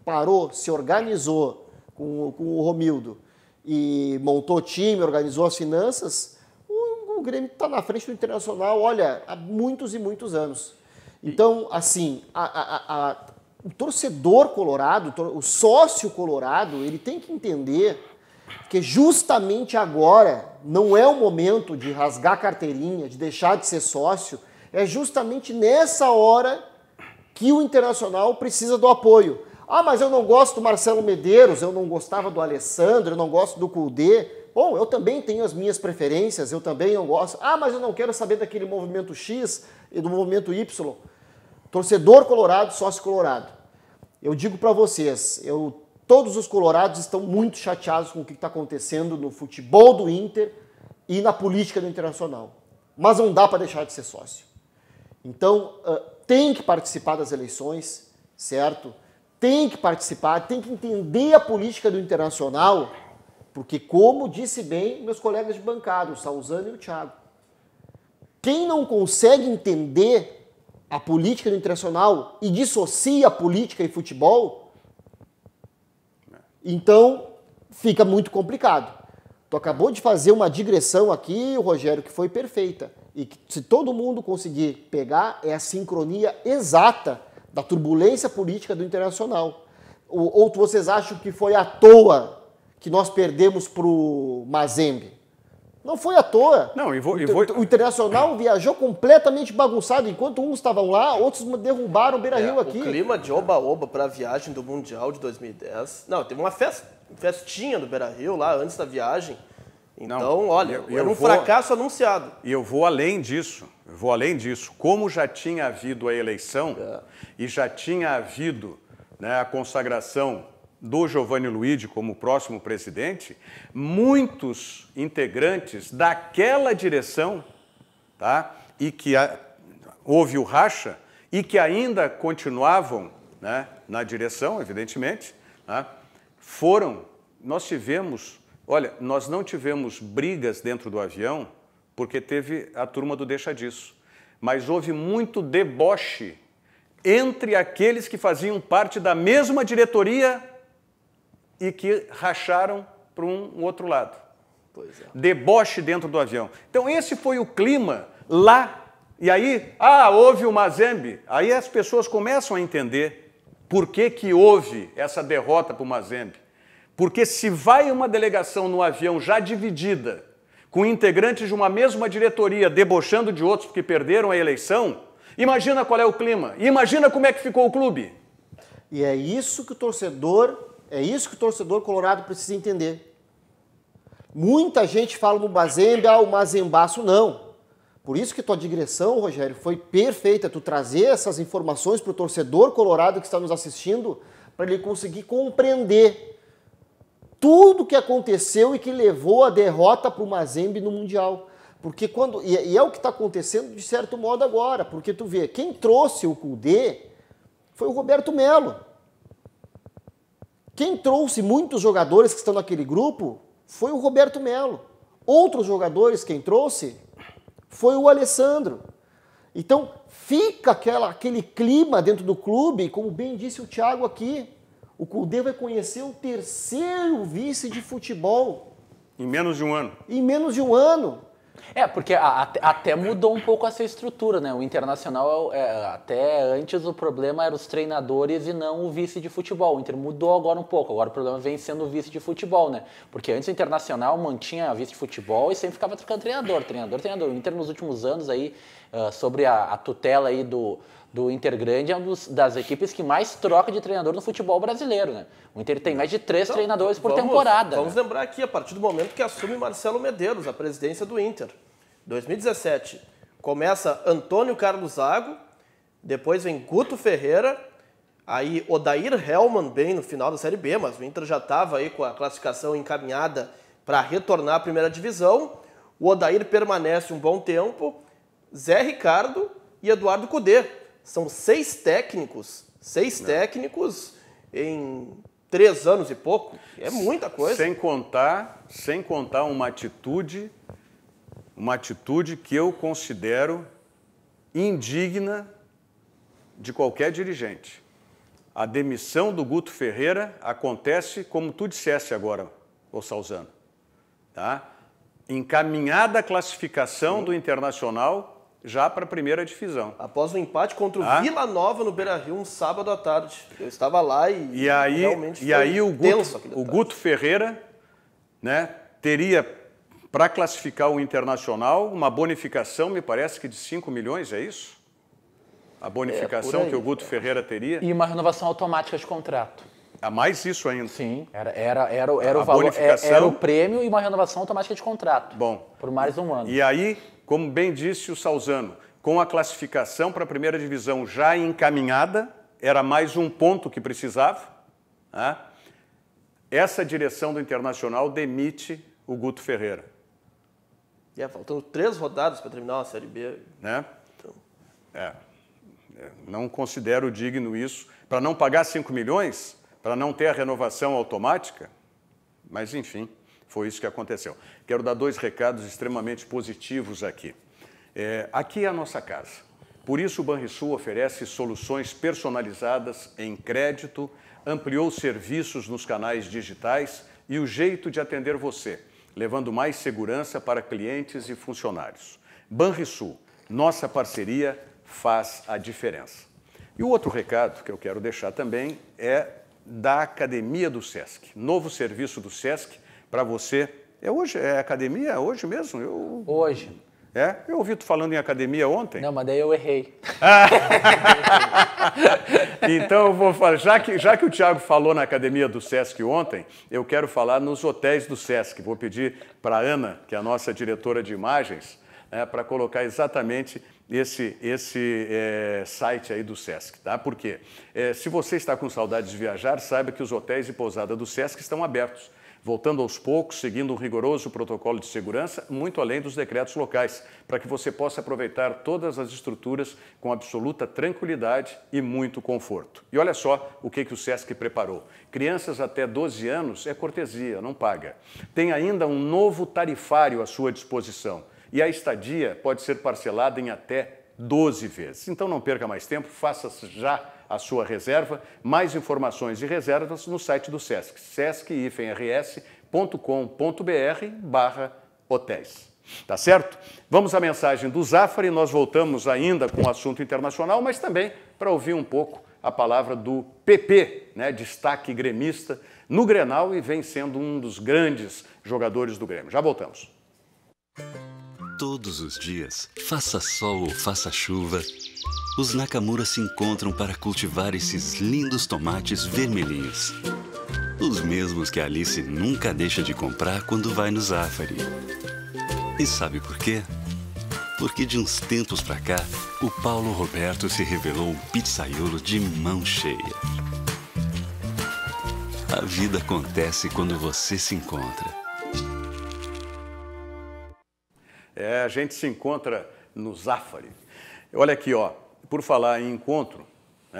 parou, se organizou com o Romildo e montou o time, organizou as finanças, o Grêmio está na frente do Internacional, olha, há muitos e muitos anos. Então, assim, o torcedor colorado, o sócio colorado, ele tem que entender que justamente agora não é o momento de rasgar carteirinha, de deixar de ser sócio, é justamente nessa hora que o Internacional precisa do apoio. Ah, mas eu não gosto do Marcelo Medeiros, eu não gostava do Alessandro, eu não gosto do Kudê. Bom, eu também tenho as minhas preferências, eu também não gosto. Ah, mas eu não quero saber daquele movimento X e do movimento Y. Torcedor colorado, sócio colorado. Eu digo para vocês, todos os colorados estão muito chateados com o que está acontecendo no futebol do Inter e na política do Internacional. Mas não dá para deixar de ser sócio. Então, tem que participar das eleições, certo? Tem que participar, tem que entender a política do Internacional, porque, como disse bem meus colegas de bancada, o Salzano e o Thiago, quem não consegue entender a política do Internacional e dissocia política e futebol, então fica muito complicado. Tu acabou de fazer uma digressão aqui, Rogério, que foi perfeita. E que, se todo mundo conseguir pegar, é a sincronia exata da turbulência política do Internacional. Ou vocês acham que foi à toa que nós perdemos para o Mazembe? Não foi à toa. Não, O Internacional viajou completamente bagunçado. Enquanto uns estavam lá, outros derrubaram o Beira-Rio aqui. O clima de oba-oba para a viagem do Mundial de 2010. Não, teve uma festinha do Beira-Rio lá antes da viagem. Então, olha, era um fracasso anunciado. E eu vou além disso. Como já tinha havido a eleição e já tinha havido, né, a consagração do Giovanni Luigi como próximo presidente, muitos integrantes daquela direção, tá, e que houve o racha e que ainda continuavam, né, na direção, evidentemente, tá, nós não tivemos brigas dentro do avião porque teve a turma do deixa disso, mas houve muito deboche entre aqueles que faziam parte da mesma diretoria e que racharam para um outro lado. Pois é. Deboche dentro do avião. Então esse foi o clima lá. E aí, houve o Mazembe. Aí as pessoas começam a entender por que houve essa derrota para o Mazembe. Porque se vai uma delegação no avião já dividida, com integrantes de uma mesma diretoria debochando de outros porque perderam a eleição, imagina qual é o clima. Imagina como é que ficou o clube. E é isso que o torcedor colorado precisa entender. Muita gente fala no Mazembe, o Mazembaço não. Por isso que tua digressão, Rogério, foi perfeita. Tu trazer essas informações para o torcedor colorado que está nos assistindo, para ele conseguir compreender tudo o que aconteceu e que levou a derrota para o Mazembe no Mundial. Porque e é o que está acontecendo de certo modo agora, porque tu vê, quem trouxe o Kudê foi o Roberto Melo. Quem trouxe muitos jogadores que estão naquele grupo foi o Roberto Melo. Outros jogadores quem trouxe foi o Alessandro. Então fica aquele clima dentro do clube, como bem disse o Thiago aqui, o Kudê vai conhecer o terceiro vice de futebol. Em menos de um ano. Em menos de um ano. Porque até mudou um pouco essa estrutura, né? O Internacional, até antes o problema era os treinadores e não o vice de futebol. O Inter mudou agora um pouco, agora o problema vem sendo o vice de futebol, né? Porque antes o Internacional mantinha vice de futebol e sempre ficava trocando treinador. O Inter nos últimos anos aí, sobre a tutela aí do Inter Grande, é uma das equipes que mais troca de treinador no futebol brasileiro, né? O Inter tem mais de 3 treinadores por temporada. Vamos lembrar aqui, a partir do momento que assume Marcelo Medeiros, a presidência do Inter. 2017, começa Antônio Carlos Zago, depois vem Guto Ferreira, aí Odair Hellmann bem no final da Série B, mas o Inter já estava aí com a classificação encaminhada para retornar à primeira divisão. O Odair permanece um bom tempo, Zé Ricardo e Eduardo Kudê. São 6 técnicos em 3 anos e pouco. É muita coisa. Sem contar uma atitude que eu considero indigna de qualquer dirigente. A demissão do Guto Ferreira acontece, como tu disseste agora, ô Salzano, tá? Encaminhada a classificação do Internacional já para a primeira divisão. Após o empate contra o Vila Nova no Beira-Rio, um sábado à tarde. Eu estava lá e realmente o Guto Ferreira, né, teria, para classificar o Internacional, uma bonificação, me parece que de 5 milhões, é isso? A bonificação que o Guto Ferreira teria. E uma renovação automática de contrato. A mais isso ainda. Sim, era o valor, era o prêmio e uma renovação automática de contrato. Bom. Por mais um ano. E aí, como bem disse o Salzano, com a classificação para a primeira divisão já encaminhada, era mais um ponto que precisava, né? Essa direção do Internacional demite o Guto Ferreira. Faltando 3 rodadas para terminar a Série B. Né? Então. Não considero digno isso. Para não pagar 5 milhões, para não ter a renovação automática, mas enfim, foi isso que aconteceu. Quero dar 2 recados extremamente positivos aqui. Aqui é a nossa casa. Por isso o Banrisul oferece soluções personalizadas em crédito, ampliou serviços nos canais digitais e o jeito de atender você, levando mais segurança para clientes e funcionários. Banrisul, nossa parceria faz a diferença. E o outro recado que eu quero deixar também é da Academia do Sesc. Novo serviço do Sesc para você. É hoje? É academia? É hoje mesmo? Hoje. Eu ouvi tu falando em academia ontem. Não, mas daí eu errei. Então eu vou falar, já que o Thiago falou na academia do Sesc ontem, eu quero falar nos hotéis do Sesc. Vou pedir para a Ana, que é a nossa diretora de imagens, para colocar exatamente esse site aí do Sesc, tá? Por quê? Se você está com saudade de viajar, saiba que os hotéis e pousada do Sesc estão abertos, voltando aos poucos, seguindo um rigoroso protocolo de segurança, muito além dos decretos locais, para que você possa aproveitar todas as estruturas com absoluta tranquilidade e muito conforto. E olha só o que o Sesc preparou. Crianças até 12 anos é cortesia, não paga. Tem ainda um novo tarifário à sua disposição. E a estadia pode ser parcelada em até 12 vezes. Então não perca mais tempo, faça já a sua reserva. Mais informações e reservas no site do Sesc, sesc-rs.com.br/hotéis. Tá certo? Vamos à mensagem do Zafari, nós voltamos ainda com o assunto internacional, mas também para ouvir um pouco a palavra do PP, destaque gremista no Grenal e vem sendo um dos grandes jogadores do Grêmio. Já voltamos. Todos os dias, faça sol ou faça chuva, os Nakamura se encontram para cultivar esses lindos tomates vermelhinhos. Os mesmos que a Alice nunca deixa de comprar quando vai no Zafari. E sabe por quê? Porque de uns tempos pra cá, o Paulo Roberto se revelou um pizzaiolo de mão cheia. A vida acontece quando você se encontra. A gente se encontra no Zafari. Olha aqui, por falar em encontro,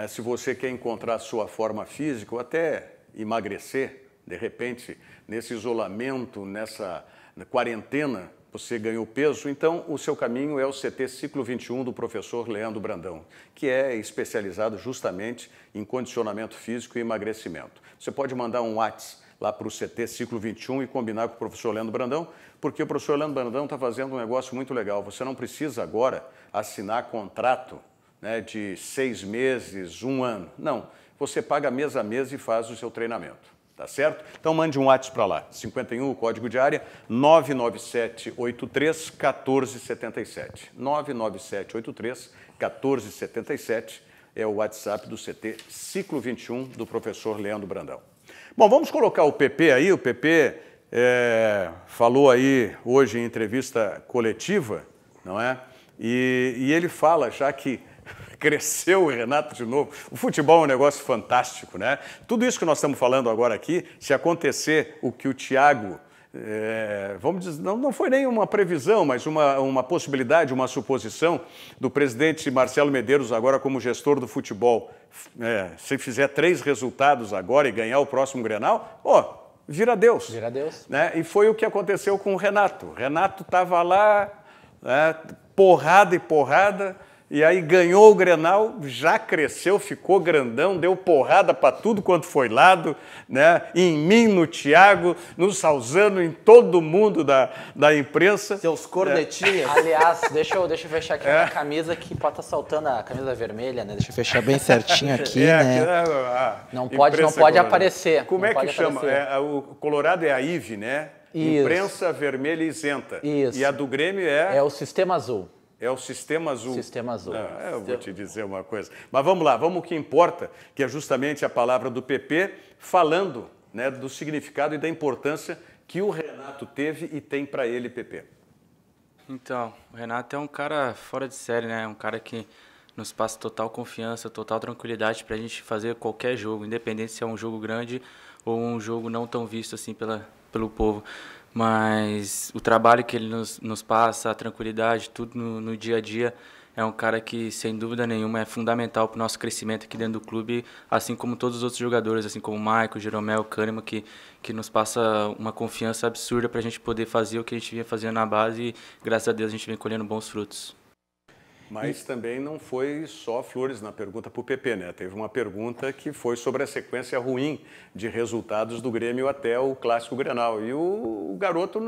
se você quer encontrar a sua forma física ou até emagrecer, de repente, nesse isolamento, nessa quarentena, você ganhou peso, então o seu caminho é o CT Ciclo 21 do professor Leandro Brandão, que é especializado justamente em condicionamento físico e emagrecimento. Você pode mandar um WhatsApp lá para o CT Ciclo 21 e combinar com o professor Leandro Brandão, porque o professor Leandro Brandão está fazendo um negócio muito legal. Você não precisa agora assinar contrato de 6 meses, 1 ano. Não, você paga mês a mês e faz o seu treinamento. Tá certo? Então mande um WhatsApp para lá, 51, o código de área, 99783-1477. 99783-1477 é o WhatsApp do CT Ciclo 21 do professor Leandro Brandão. Bom, vamos colocar o PP aí. O PP falou aí hoje em entrevista coletiva, não é? E ele fala já que cresceu o Renato de novo. O futebol é um negócio fantástico, né? Tudo isso que nós estamos falando agora aqui, se acontecer o que o Thiago, vamos dizer, não foi nem uma previsão, mas uma possibilidade, uma suposição do presidente Marcelo Medeiros agora como gestor do futebol, se fizer 3 resultados agora e ganhar o próximo Grenal, vira Deus. Vira Deus. Né? E foi o que aconteceu com o Renato. O Renato estava lá, porrada e porrada, e aí ganhou o Grenal, já cresceu, ficou grandão, deu porrada para tudo quanto foi lado, né? Em mim, no Thiago, no Salzano, em todo mundo da imprensa. Seus cornetinhas. Aliás, deixa eu fechar aqui uma camisa que pode estar saltando, a camisa vermelha, né? Deixa eu fechar bem certinho aqui, né? Não pode aparecer. Como é que chama? O Colorado é a IVE, né? Isso. Imprensa vermelha e isenta. Isso. E a do Grêmio é o Sistema Azul. É o Sistema Azul. Sistema Azul. Eu vou te dizer uma coisa. Mas vamos lá, vamos ao que importa, que é justamente a palavra do PP falando, né, do significado e da importância que o Renato teve e tem para ele, PP. Então, o Renato é um cara fora de série, né? Um cara que nos passa total confiança, total tranquilidade para a gente fazer qualquer jogo, independente se é um jogo grande ou um jogo não tão visto assim pelo povo. Mas o trabalho que ele nos passa, a tranquilidade, tudo no dia a dia, é um cara que, sem dúvida nenhuma, é fundamental para o nosso crescimento aqui dentro do clube, assim como todos os outros jogadores, assim como o Maicon, o Jeromel, o Kahneman, que nos passa uma confiança absurda para a gente poder fazer o que a gente vinha fazendo na base e, graças a Deus, a gente vem colhendo bons frutos. Mas também não foi só flores na pergunta para o PP, né? Teve uma pergunta que foi sobre a sequência ruim de resultados do Grêmio até o Clássico Grenal. E o garoto,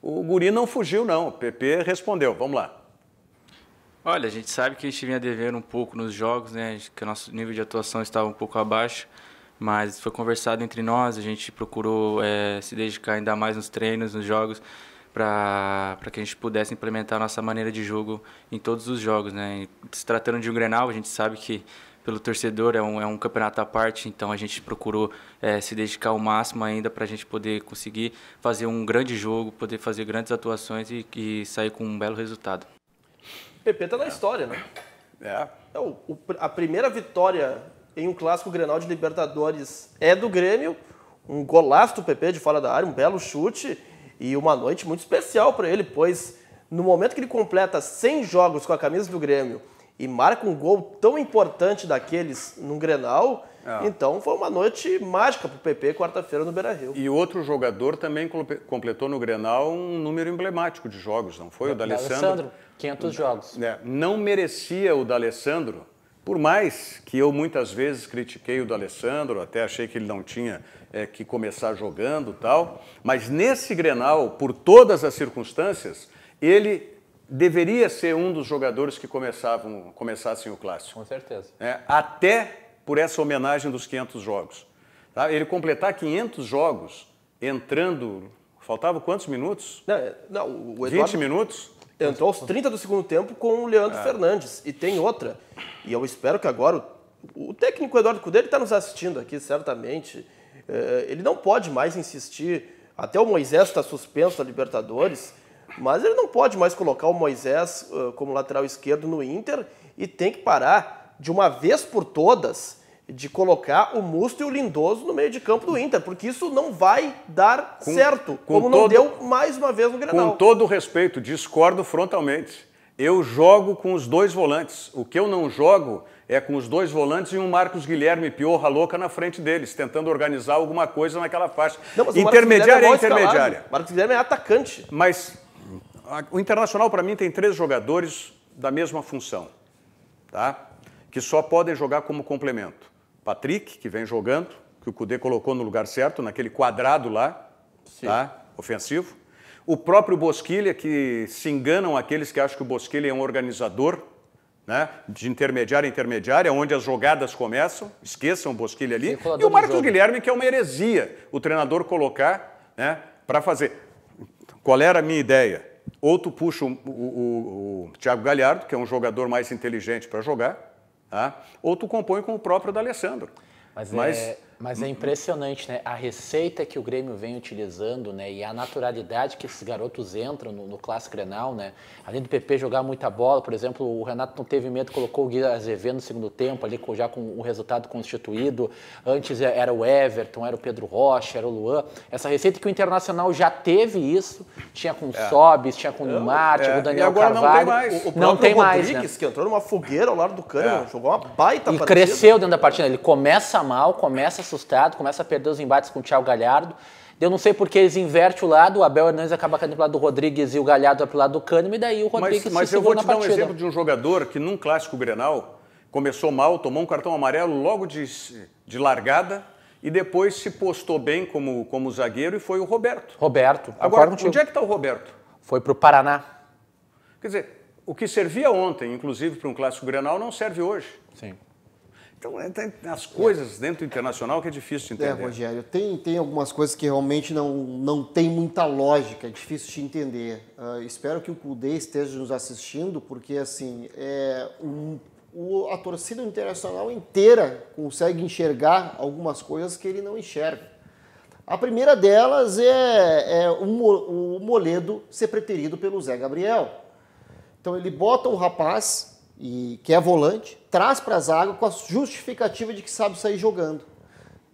o guri não fugiu, não. O PP respondeu. Vamos lá. Olha, a gente sabe que a gente vinha devendo um pouco nos jogos, né? Que o nosso nível de atuação estava um pouco abaixo. Mas foi conversado entre nós, a gente procurou se dedicar ainda mais nos treinos, nos jogos, para que a gente pudesse implementar a nossa maneira de jogo em todos os jogos, né? E se tratando de um Grenal, a gente sabe que pelo torcedor é um campeonato à parte, então a gente procurou se dedicar ao máximo ainda para a gente poder conseguir fazer um grande jogo, poder fazer grandes atuações e sair com um belo resultado. O PP está na história, né? A primeira vitória em um clássico Grenal de Libertadores é do Grêmio, um golaço do PP de fora da área, um belo chute e uma noite muito especial para ele, pois no momento que ele completa 100 jogos com a camisa do Grêmio e marca um gol tão importante daqueles num Grenal, então foi uma noite mágica para o PP quarta-feira no Beira-Rio. E outro jogador também completou no Grenal um número emblemático de jogos, não foi? O D'Alessandro. 500 jogos. Não merecia o D'Alessandro, por mais que eu muitas vezes critiquei o D'Alessandro, até achei que ele não tinha que começar jogando e tal, mas nesse Grenal, por todas as circunstâncias, ele deveria ser um dos jogadores que começassem o clássico. Com certeza. Até por essa homenagem dos 500 jogos. Tá? Ele completar 500 jogos entrando... Faltavam quantos minutos? O Eduardo 20 minutos? Entrou aos 30 do segundo tempo com o Leandro Fernandes. E tem outra. E eu espero que agora o técnico Eduardo Cudê está nos assistindo aqui, certamente. Ele não pode mais insistir. Até o Moisés está suspenso da Libertadores. Mas ele não pode mais colocar o Moisés como lateral esquerdo no Inter e tem que parar de uma vez por todas de colocar o Musto e o Lindoso no meio de campo do Inter, porque isso não vai dar certo, como não deu mais uma vez no Grenal. Com todo o respeito, discordo frontalmente. Eu jogo com os dois volantes. O que eu não jogo é com os dois volantes e um Marcos Guilherme piorra louca na frente deles, tentando organizar alguma coisa naquela faixa. Intermediária é intermediária. Marcos Guilherme é atacante. Mas o Internacional, para mim, tem 3 jogadores da mesma função, tá? Que só podem jogar como complemento. Patrick, que vem jogando, que o Cudê colocou no lugar certo, naquele quadrado lá, tá? Ofensivo. O próprio Bosquilha, que se enganam aqueles que acham que o Bosquilha é um organizador, né? De intermediária a intermediária, onde as jogadas começam, esqueçam o Bosquilha ali. E o Marcos Guilherme, que é uma heresia, o treinador colocar, né? Para fazer. Qual era a minha ideia? Ou tu puxa o Thiago Galhardo, que é um jogador mais inteligente para jogar, tá? Ou tu compõe com o próprio D'Alessandro. Mas é impressionante, né? A receita que o Grêmio vem utilizando, né? E a naturalidade que esses garotos entram no Clássico Grenal, né? Além do PP jogar muita bola, por exemplo, o Renato não teve medo, colocou o Gui Azevedo no segundo tempo, ali já com o resultado constituído. Antes era o Everton, era o Pedro Rocha, era o Luan. Essa receita que o Internacional já teve isso, tinha com o Sobis, tinha com o Neymar, tinha com o Daniel Carvalho. Não tem mais. Não tem mais, Rodrigues, né? Que entrou numa fogueira ao lado do Cano, jogou uma baita partida. E cresceu dentro da partida. Ele começa mal, começa assustado, começa a perder os embates com o Thiago Galhardo. Eu não sei porque eles invertem o lado, o Abel Hernandes acaba caindo pro lado do Rodrigues e o Galhardo pro lado do Kahneman, e daí o Rodrigues Mas eu vou te dar um exemplo de um jogador que num clássico Grenal começou mal, tomou um cartão amarelo logo de largada e depois se postou bem como zagueiro e foi o Roberto. Agora, onde é que está o Roberto? Foi pro Paraná. Quer dizer, o que servia ontem, inclusive para um clássico Grenal, não serve hoje. Sim. Então, tem as coisas dentro do Internacional que é difícil de entender. Rogério, tem algumas coisas que realmente não tem muita lógica, é difícil de entender. Espero que o Cudê esteja nos assistindo, porque assim, a torcida Internacional inteira consegue enxergar algumas coisas que ele não enxerga. A primeira delas é o Moledo ser preterido pelo Zé Gabriel. Então ele bota um rapaz que é volante, traz para a zaga com a justificativa de que sabe sair jogando.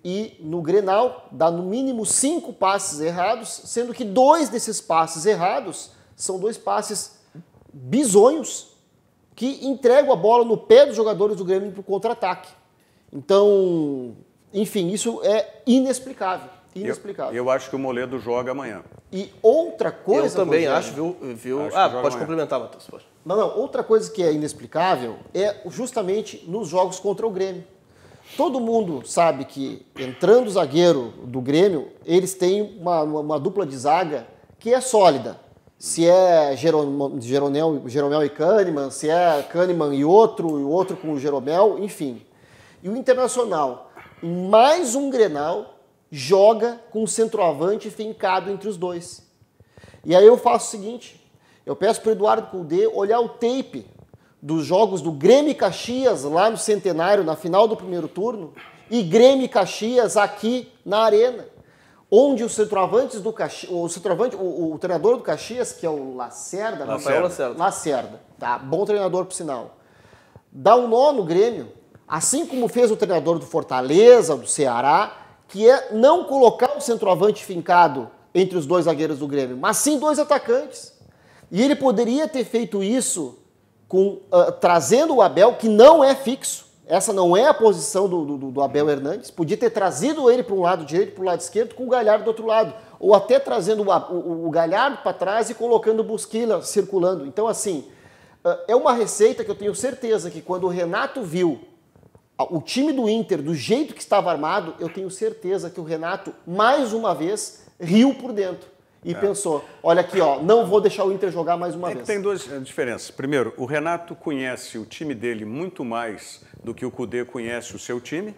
E no Grenal dá no mínimo 5 passes errados, sendo que 2 desses passes errados são 2 passes bizonhos que entregam a bola no pé dos jogadores do Grêmio para o contra-ataque. Então, enfim, isso é inexplicável. Eu acho que o Moledo joga amanhã. E outra coisa... Eu também acho, viu? Pode complementar, Matheus. Não, outra coisa que é inexplicável é justamente nos jogos contra o Grêmio. Todo mundo sabe que, entrando o zagueiro do Grêmio, eles têm uma dupla de zaga que é sólida. Se é Jeromel e Kahneman, se é Kahneman e outro com o Jeromel, enfim. E o Internacional, em mais um Grenal, joga com o centroavante fincado entre os dois. E aí eu faço o seguinte, eu peço para o Eduardo Cudê olhar o tape dos jogos do Grêmio e Caxias lá no Centenário, na final do primeiro turno, e Grêmio e Caxias aqui na Arena, onde os centroavantes do Caxias, o treinador do Caxias, que é o Lacerda, Lacerda, tá? Bom treinador por sinal, dá um nó no Grêmio, assim como fez o treinador do Fortaleza, do Ceará, que é não colocar o centroavante fincado entre os dois zagueiros do Grêmio, mas sim 2 atacantes. E ele poderia ter feito isso trazendo o Abel, que não é fixo. Essa não é a posição do Abel Hernandes. Podia ter trazido ele para um lado direito, para o lado esquerdo, com o Galhardo do outro lado. Ou até trazendo o Galhardo para trás e colocando o Bosquilha circulando. Então, assim, é uma receita que eu tenho certeza que quando o Renato viu o time do Inter do jeito que estava armado, eu tenho certeza que o Renato, mais uma vez, riu por dentro. E pensou, olha aqui, ó, não vou deixar o Inter jogar mais uma vez. Tem 2 diferenças. Primeiro, o Renato conhece o time dele muito mais do que o Cudê conhece o seu time,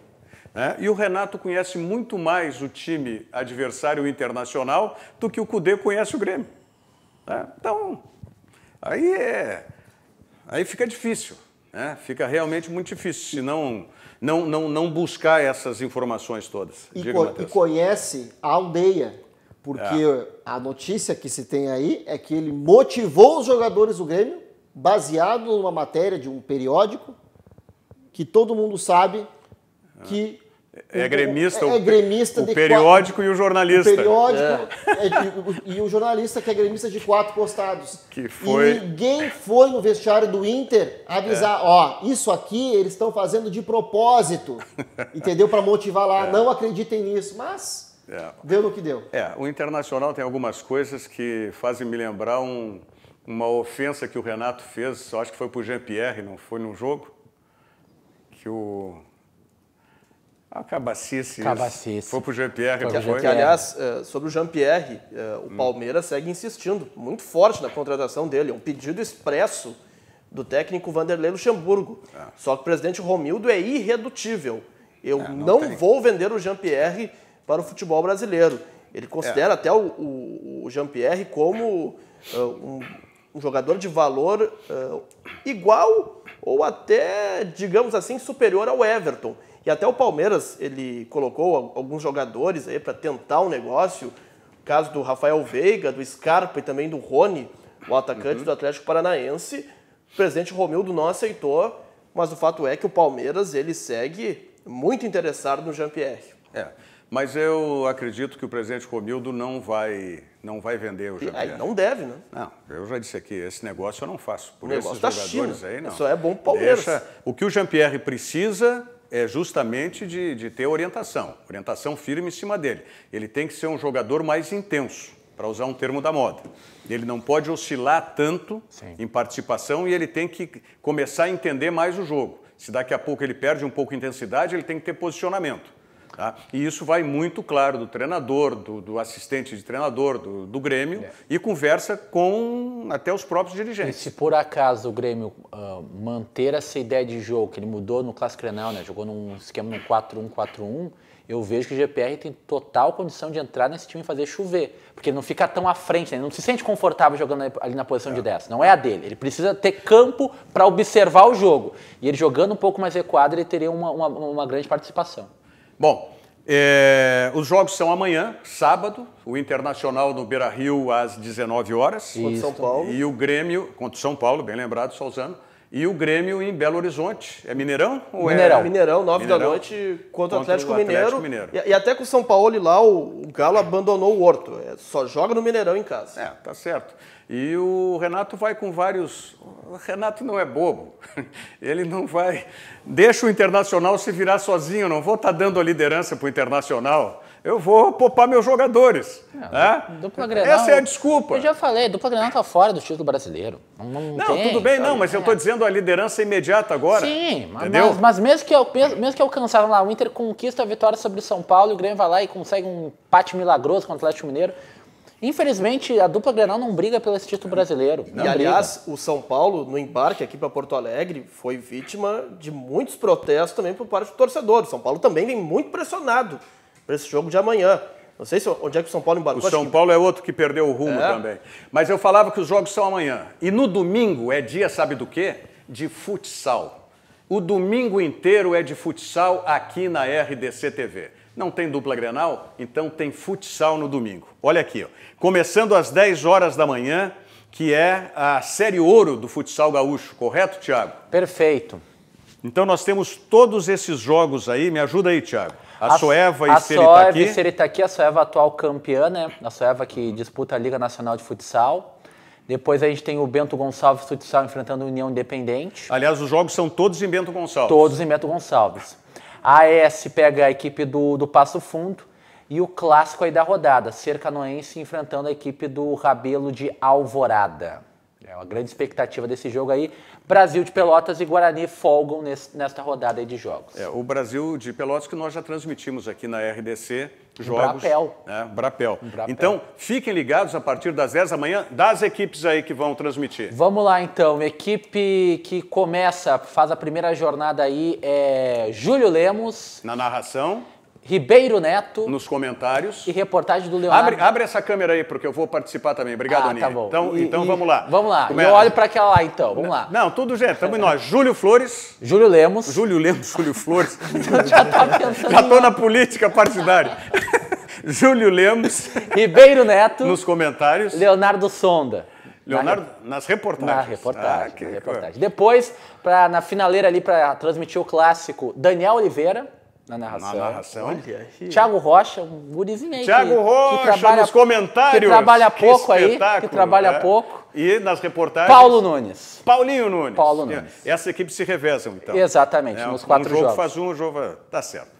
né? E o Renato conhece muito mais o time adversário Internacional do que o Cudê conhece o Grêmio. Né? Então, aí fica difícil, né? Fica realmente muito difícil, se não buscar essas informações todas. E conhece a aldeia. Porque a notícia que se tem aí é que ele motivou os jogadores do Grêmio, baseado numa matéria de um periódico, que todo mundo sabe que... É gremista, gremista o periódico e o jornalista. O periódico e o jornalista que é gremista de 4 postados. E ninguém foi no vestiário do Inter avisar, ó, isso aqui eles estão fazendo de propósito, entendeu? Para motivar lá, não acreditem nisso, mas... Deu no que deu. O Internacional tem algumas coisas que fazem me lembrar uma ofensa que o Renato fez, eu acho que foi pro Jean-Pierre, não foi num jogo? Que Cabacice. Foi pro Jean-Pierre. Aliás, sobre o Jean-Pierre, o Palmeiras segue insistindo muito forte na contratação dele. É um pedido expresso do técnico Vanderlei Luxemburgo. Só que o presidente Romildo é irredutível. Eu não vou vender o Jean-Pierre para o futebol brasileiro. Ele considera até o Jean-Pierre como um jogador de valor igual ou até, digamos assim, superior ao Everton. E até o Palmeiras, ele colocou alguns jogadores aí para tentar um negócio. O caso do Rafael Veiga, do Scarpa e também do Rony, o atacante do Atlético Paranaense. O presidente Romildo não aceitou, mas o fato é que o Palmeiras ele segue muito interessado no Jean-Pierre. Mas eu acredito que o presidente Romildo não vai vender o Jean-Pierre. Não deve, né? Não, eu já disse aqui, esse negócio eu não faço. Por esses jogadores aí, não. Isso é bom pro Palmeiras. O que o Jean-Pierre precisa é justamente de ter orientação firme em cima dele. Ele tem que ser um jogador mais intenso, para usar um termo da moda. Ele não pode oscilar tanto em participação e ele tem que começar a entender mais o jogo. Se daqui a pouco ele perde um pouco de intensidade, ele tem que ter posicionamento. Tá? E isso vai muito claro do treinador, do assistente de treinador, do Grêmio, e conversa com até os próprios dirigentes. E se por acaso o Grêmio manter essa ideia de jogo, que ele mudou no Clássico Grenal, né? Jogou num esquema no 4-1-4-1, eu vejo que o GPR tem total condição de entrar nesse time e fazer chover. Porque ele não fica tão à frente, né? Ele não se sente confortável jogando ali na posição de 10. Não é a dele. Ele precisa ter campo para observar o jogo. E ele jogando um pouco mais recuado, ele teria uma grande participação. Bom, os jogos são amanhã, sábado, o Internacional no Beira-Rio às 19 horas. Contra São Paulo. E o Grêmio, contra São Paulo, bem lembrado, Salzano. E o Grêmio em Belo Horizonte. É Mineirão? Ou Mineirão, 9 da noite, contra o Atlético Mineiro. E até com o São Paulo e lá, o Galo abandonou o Horto. Só joga no Mineirão em casa. Tá certo. E o Renato vai com vários... O Renato não é bobo. Ele não vai... Deixa o Internacional se virar sozinho. Eu não vou estar dando a liderança para o Internacional. Eu vou poupar meus jogadores. Dupla Grenal, essa é a desculpa. Eu já falei, dupla Grenal está fora do título brasileiro. Não tem, tudo bem, mas eu estou dizendo a liderança imediata agora. Sim, entendeu? mas mesmo que alcançaram lá, o Inter conquista a vitória sobre o São Paulo, e o Grêmio vai lá e consegue um empate milagroso contra o Atlético Mineiro. Infelizmente, a dupla Grenal não briga pelo esse título brasileiro. Aliás, o São Paulo, no embarque aqui para Porto Alegre, foi vítima de muitos protestos também por parte do torcedor. O São Paulo também vem muito pressionado para esse jogo de amanhã. Não sei onde é que o São Paulo embarcou. O São Paulo é outro que perdeu o rumo também. Mas eu falava que os jogos são amanhã. E no domingo é dia, sabe do quê? De futsal. O domingo inteiro é de futsal aqui na RDC TV. Não tem dupla Grenal? Então tem futsal no domingo. Olha aqui, ó. Começando às 10 horas da manhã, que é a Série Ouro do futsal gaúcho. Correto, Thiago? Perfeito. Então nós temos todos esses jogos aí. Me ajuda aí, Thiago. A Soeva e Seritaqui. A Soeva e Seritaqui, a Soeva atual campeã, né? A Soeva que disputa a Liga Nacional de Futsal. Depois a gente tem o Bento Gonçalves Futsal enfrentando a União Independente. Aliás, os jogos são todos em Bento Gonçalves. Todos em Bento Gonçalves. A AES pega a equipe do Passo Fundo e o clássico aí da rodada, Cercanoense enfrentando a equipe do Rabelo de Alvorada. É uma grande expectativa desse jogo aí. Brasil de Pelotas e Guarani folgam nesta rodada aí de jogos. O Brasil de Pelotas que nós já transmitimos aqui na RDC. Jogos. Brapel. Brapel. Então, fiquem ligados a partir das 10 da manhã das equipes aí que vão transmitir. Vamos lá, então. Equipe que faz a primeira jornada aí é Júlio Lemos. Na narração. Ribeiro Neto. Nos comentários. E reportagem do Leonardo. Abre essa câmera aí, porque eu vou participar também. Obrigado, Aninha. Tá bom. Então vamos lá. Vamos lá. Eu olho para aquela lá, então. Vamos lá. Não, tudo gente. Estamos nós. Júlio Flores. Júlio Lemos. Júlio Flores. Já tá pensando. Já estou na política partidária. Júlio Lemos. Ribeiro Neto. Nos comentários. Leonardo Sonda. Nas reportagens. Na reportagem. Depois, na finaleira ali, para transmitir o clássico, Daniel Oliveira. Na narração. Thiago Rocha, um gurizinho aí. Thiago Rocha, que trabalha, nos comentários. Que trabalha pouco aí. Que trabalha pouco. E nas reportagens. Paulo Nunes. Paulinho Nunes. Paulo Nunes. Essas equipes se revezam, então. Exatamente, nos 4 jogos. Um jogo faz um jogo... Tá certo.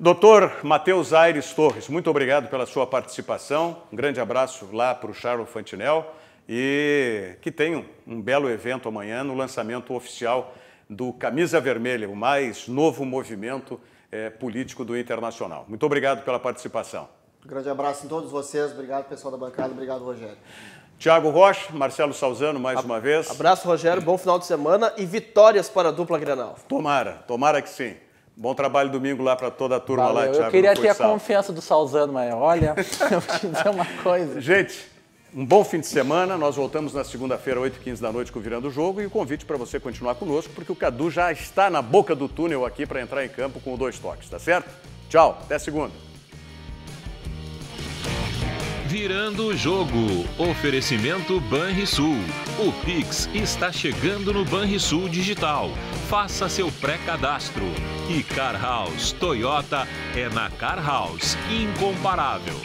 Doutor Matheus Aires Torres, muito obrigado pela sua participação. Um grande abraço lá para o Charles Fantinel. E que tenham um belo evento amanhã no lançamento oficial do Camisa Vermelha, o mais novo movimento político do Internacional. Muito obrigado pela participação. Um grande abraço em todos vocês. Obrigado, pessoal da bancada. Obrigado, Rogério. Thiago Rocha, Marcelo Salzano, mais uma vez. Abraço, Rogério. Bom final de semana e vitórias para a dupla Grenal. Tomara que sim. Bom trabalho domingo lá para toda a turma. Valeu. Lá, Thiago. Eu queria ter a confiança do Salzano, mas olha, eu vou te dizer uma coisa. Gente, um bom fim de semana. Nós voltamos na segunda-feira, 8h15 da noite, com o Virando o Jogo. E o convite para você continuar conosco, porque o Cadu já está na boca do túnel aqui para entrar em campo com o 2 toques, tá certo? Tchau, até segunda. Virando o Jogo. Oferecimento Banrisul. O Pix está chegando no Banrisul Digital. Faça seu pré-cadastro. E Car House Toyota é na Car House. Incomparável.